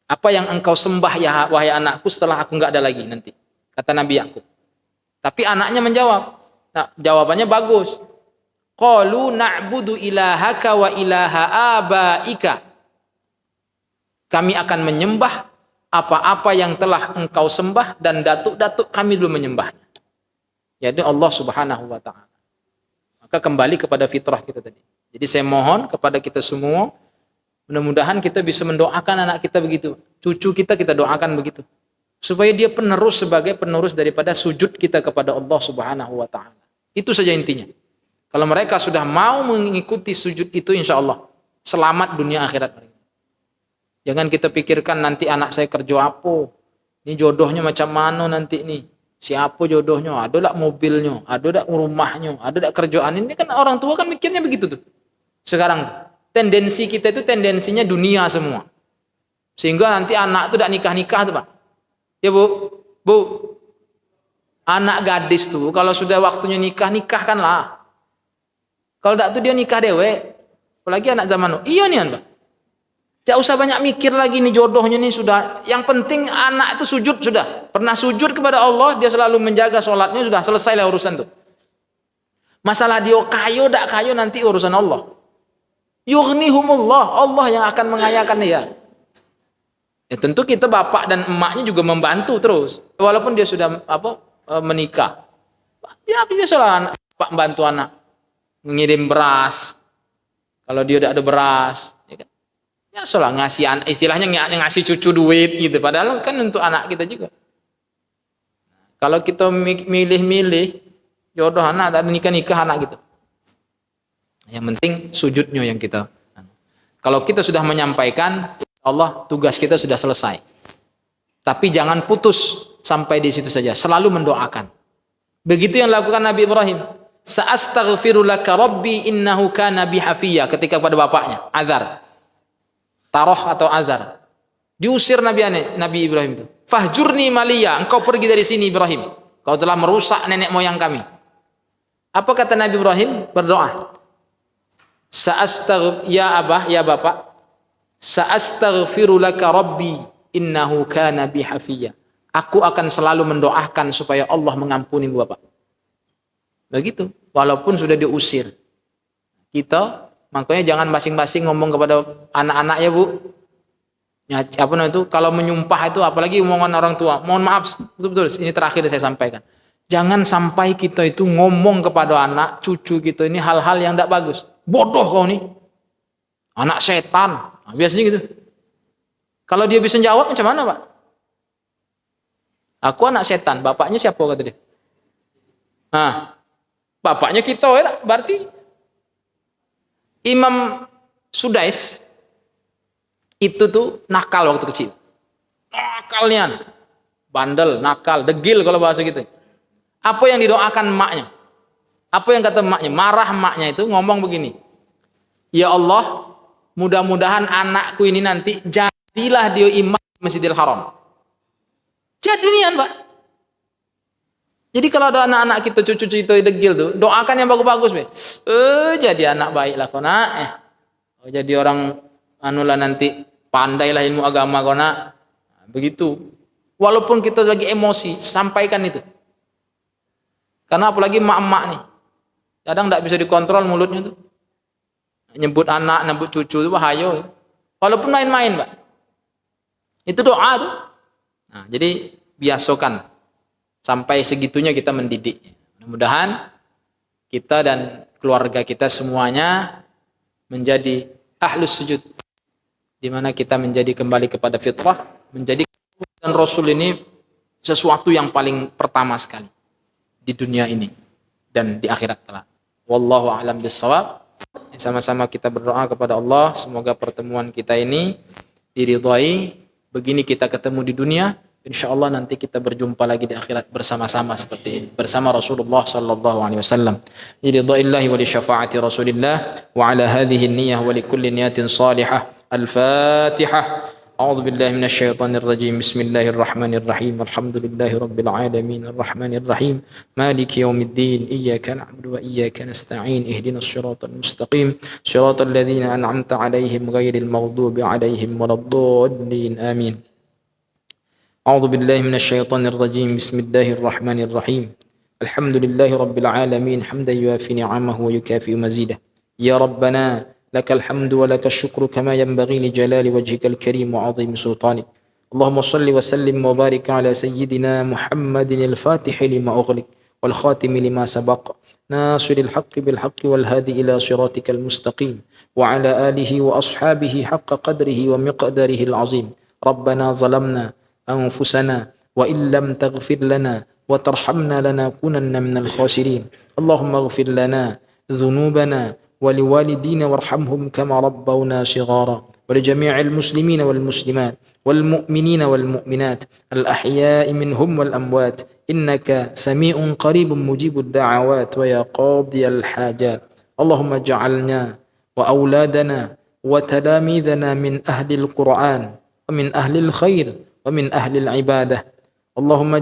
Apa yang engkau sembah ya wahai anakku setelah aku enggak ada lagi nanti, kata Nabi Yakub. Tapi anaknya menjawab. Nah, jawabannya bagus. Qalu na'budu ilahaka wa ilaha abaika. Kami akan menyembah apa-apa yang telah engkau sembah dan datuk-datuk kami dulu menyembahnya. Yaitu Allah Subhanahu wa taala. Maka kembali kepada fitrah kita tadi. Jadi saya mohon kepada kita semua, mudah-mudahan kita bisa mendoakan anak kita begitu. Cucu kita doakan begitu. Supaya dia penerus sebagai penerus daripada sujud kita kepada Allah Subhanahu wa taala. Itu saja intinya. Kalau mereka sudah mau mengikuti sujud itu, insya Allah selamat dunia akhirat mereka. Jangan kita pikirkan nanti anak saya kerja apa, ini jodohnya macam mana nanti nih, siapa jodohnya, ada tak mobilnya, ada tak rumahnya, ada tak kerjaan. Ini kan orang tua kan mikirnya begitu tuh. Sekarang tendensi kita itu tendensinya dunia semua, sehingga nanti anak tuh tak nikah-nikah tuh Pak. Ya Bu, anak gadis tuh kalau sudah waktunya nikah, nikahkanlah. Kalau tak tuh dia nikah dewe, apalagi anak zaman iya nih Pak. Tidak usah banyak mikir lagi nih jodohnya nih sudah. Yang penting anak itu sujud sudah. Pernah sujud kepada Allah, dia selalu menjaga sholatnya, sudah selesai lah urusan tuh. Masalah dia kayo tak kayo nanti urusan Allah. Yughnihumullah, Allah yang akan mengayakan dia. Ya tentu kita bapak dan emaknya juga membantu terus. Walaupun dia sudah menikah. Ya bisa lah bapak membantu anak. Mengirim beras. Kalau dia tidak ada beras, ya kan? Ya soalnya ngasih istilahnya ngasih cucu duit gitu, padahal kan untuk anak kita juga. Kalau kita milih-milih jodoh anak dan nikah anak gitu, yang penting sujudnya yang kita. Kalau kita sudah menyampaikan, Allah tugas kita sudah selesai. Tapi jangan putus sampai di situ saja, selalu mendoakan. Begitu yang dilakukan Nabi Ibrahim. Sa'astaghfiru laka rabbi innahu kana bi hafiyya, ketika pada bapaknya Azar. Taroh atau Azar. Diusir Nabi Ibrahim itu. Fahjurni maliya, engkau pergi dari sini Ibrahim. Kau telah merusak nenek moyang kami. Apa kata Nabi Ibrahim? Berdoa. Ya abah, ya bapak. Sa'astaghfiru laka rabbi innahu kana bi hafiyya. Aku akan selalu mendoakan supaya Allah mengampuni bapak. Begitu. Walaupun sudah diusir. Kita makanya jangan masing-masing ngomong kepada anak-anak ya Bu. Ya, apa namanya itu? Kalau menyumpah itu apalagi omongan orang tua. Mohon maaf, betul-betul ini terakhir saya sampaikan. Jangan sampai kita itu ngomong kepada anak cucu kita ini hal-hal yang tidak bagus. Bodoh kau nih. Anak setan. Nah, biasanya gitu. Kalau dia bisa jawab macam mana, Pak? Aku anak setan, bapaknya siapa kata dia? Nah, bapaknya kita ya, berarti Imam Sudais itu tuh nakal waktu kecil. Nakalnya, bandel, nakal, degil kalau bahasa gitu. Apa yang didoakan emaknya? Apa yang kata emaknya? Marah emaknya itu ngomong begini. Ya Allah, mudah-mudahan anakku ini nanti jadilah dia imam Masjidil Haram. Jadi nian, Pak. Jadi kalau ada anak-anak kita, cucu-cucu itu degil tuh, doakan yang bagus-bagus, Be. Jadi anak baik lah kau nak. Jadi orang anulah nanti pandailah ilmu agama kau nak. Begitu. Walaupun kita lagi emosi, sampaikan itu. Karena apalagi emak-emak nih. Kadang tidak bisa dikontrol mulutnya tuh. Nyebut anak, nyebut cucu itu bahaya. Walaupun main-main, Pak. Itu doa tuh. Nah, jadi biasakan. Sampai segitunya kita mendidik. Mudah-mudahan kita dan keluarga kita semuanya menjadi ahlus sujud. Di mana kita menjadi kembali kepada fitrah. Menjadi dan Rasul ini sesuatu yang paling pertama sekali. Di dunia ini. Dan di akhirat kelak. Wallahu a'lam bissawab. Sama-sama kita berdoa kepada Allah. Semoga pertemuan kita ini diridhai. Begini kita ketemu di dunia. Insyaallah nanti kita berjumpa lagi di akhirat bersama-sama seperti ini bersama Rasulullah sallallahu alaihi wasallam. Ridaillahi wa li syafaati Rasulillah wa ala hadhihi niyyah wa li kulli niyatin salihah. Al-Fatihah. أعوذ بالله من الشيطان الرجيم بسم الله الرحمن الرحيم الحمد لله رب العالمين الرحمن الرحيم مالك يوم الدين إياك نعبد وإياك نستعين اهدنا الصراط المستقيم صراط الذين أنعمت عليهم غير المغضوب عليهم ولا الضالين آمين أعوذ بالله من الشيطان الرجيم بسم الله الرحمن الرحيم الحمد لله رب العالمين حمدا يوافي نعمه ويكافئ مزيده يا ربنا لك الحمد ولك الشكر كما ينبغي لجلال وجهك الكريم وعظيم سلطانك اللهم صل وسلم وبارك على سيدنا محمد الفاتح لما أغلق والخاتم لما سبق ناصر الحق بالحق والهادي إلى صراطك المستقيم وعلى آله وأصحابه حق قدره ومقداره العظيم ربنا ظلمنا أنفسنا وإن لم تغفر لنا وترحمنا لنكونن من الخاسرين اللهم اغفر لنا ذنوبنا ولوالدينا وارحمهم كما ربونا صغارا ولجميع المسلمين والمسلمات والمؤمنين والمؤمنات الأحياء منهم والأموات إنك سميع قريب مجيب الدعوات ويا قاضي الحاجات اللهم اجعلنا وأولادنا وتلاميذنا من أهل القرآن ومن أهل الخير ومن أهل العبادة اللهم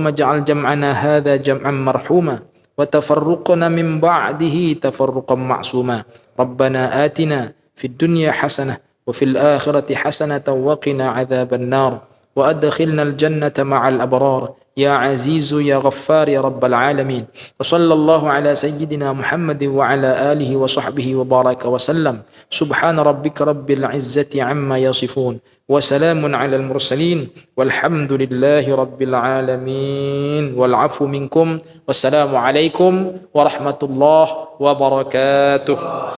اجعل جمعنا هذا جمعا مرحوما وتفرقنا من بعده تفرقا معصوما ربنا آتنا في الدنيا حسنة وفي الآخرة حسنة وقنا عذاب النار وأدخلنا الجنة مع الأبرار يا عزيز يا غفار يا رب العالمين وصلى الله على سيدنا محمد وعلى آله وصحبه وبارك وسلم سبحان ربك رب العزة عما يصفون وسلام على المرسلين والحمد لله رب العالمين والعفو منكم والسلام عليكم ورحمة الله وبركاته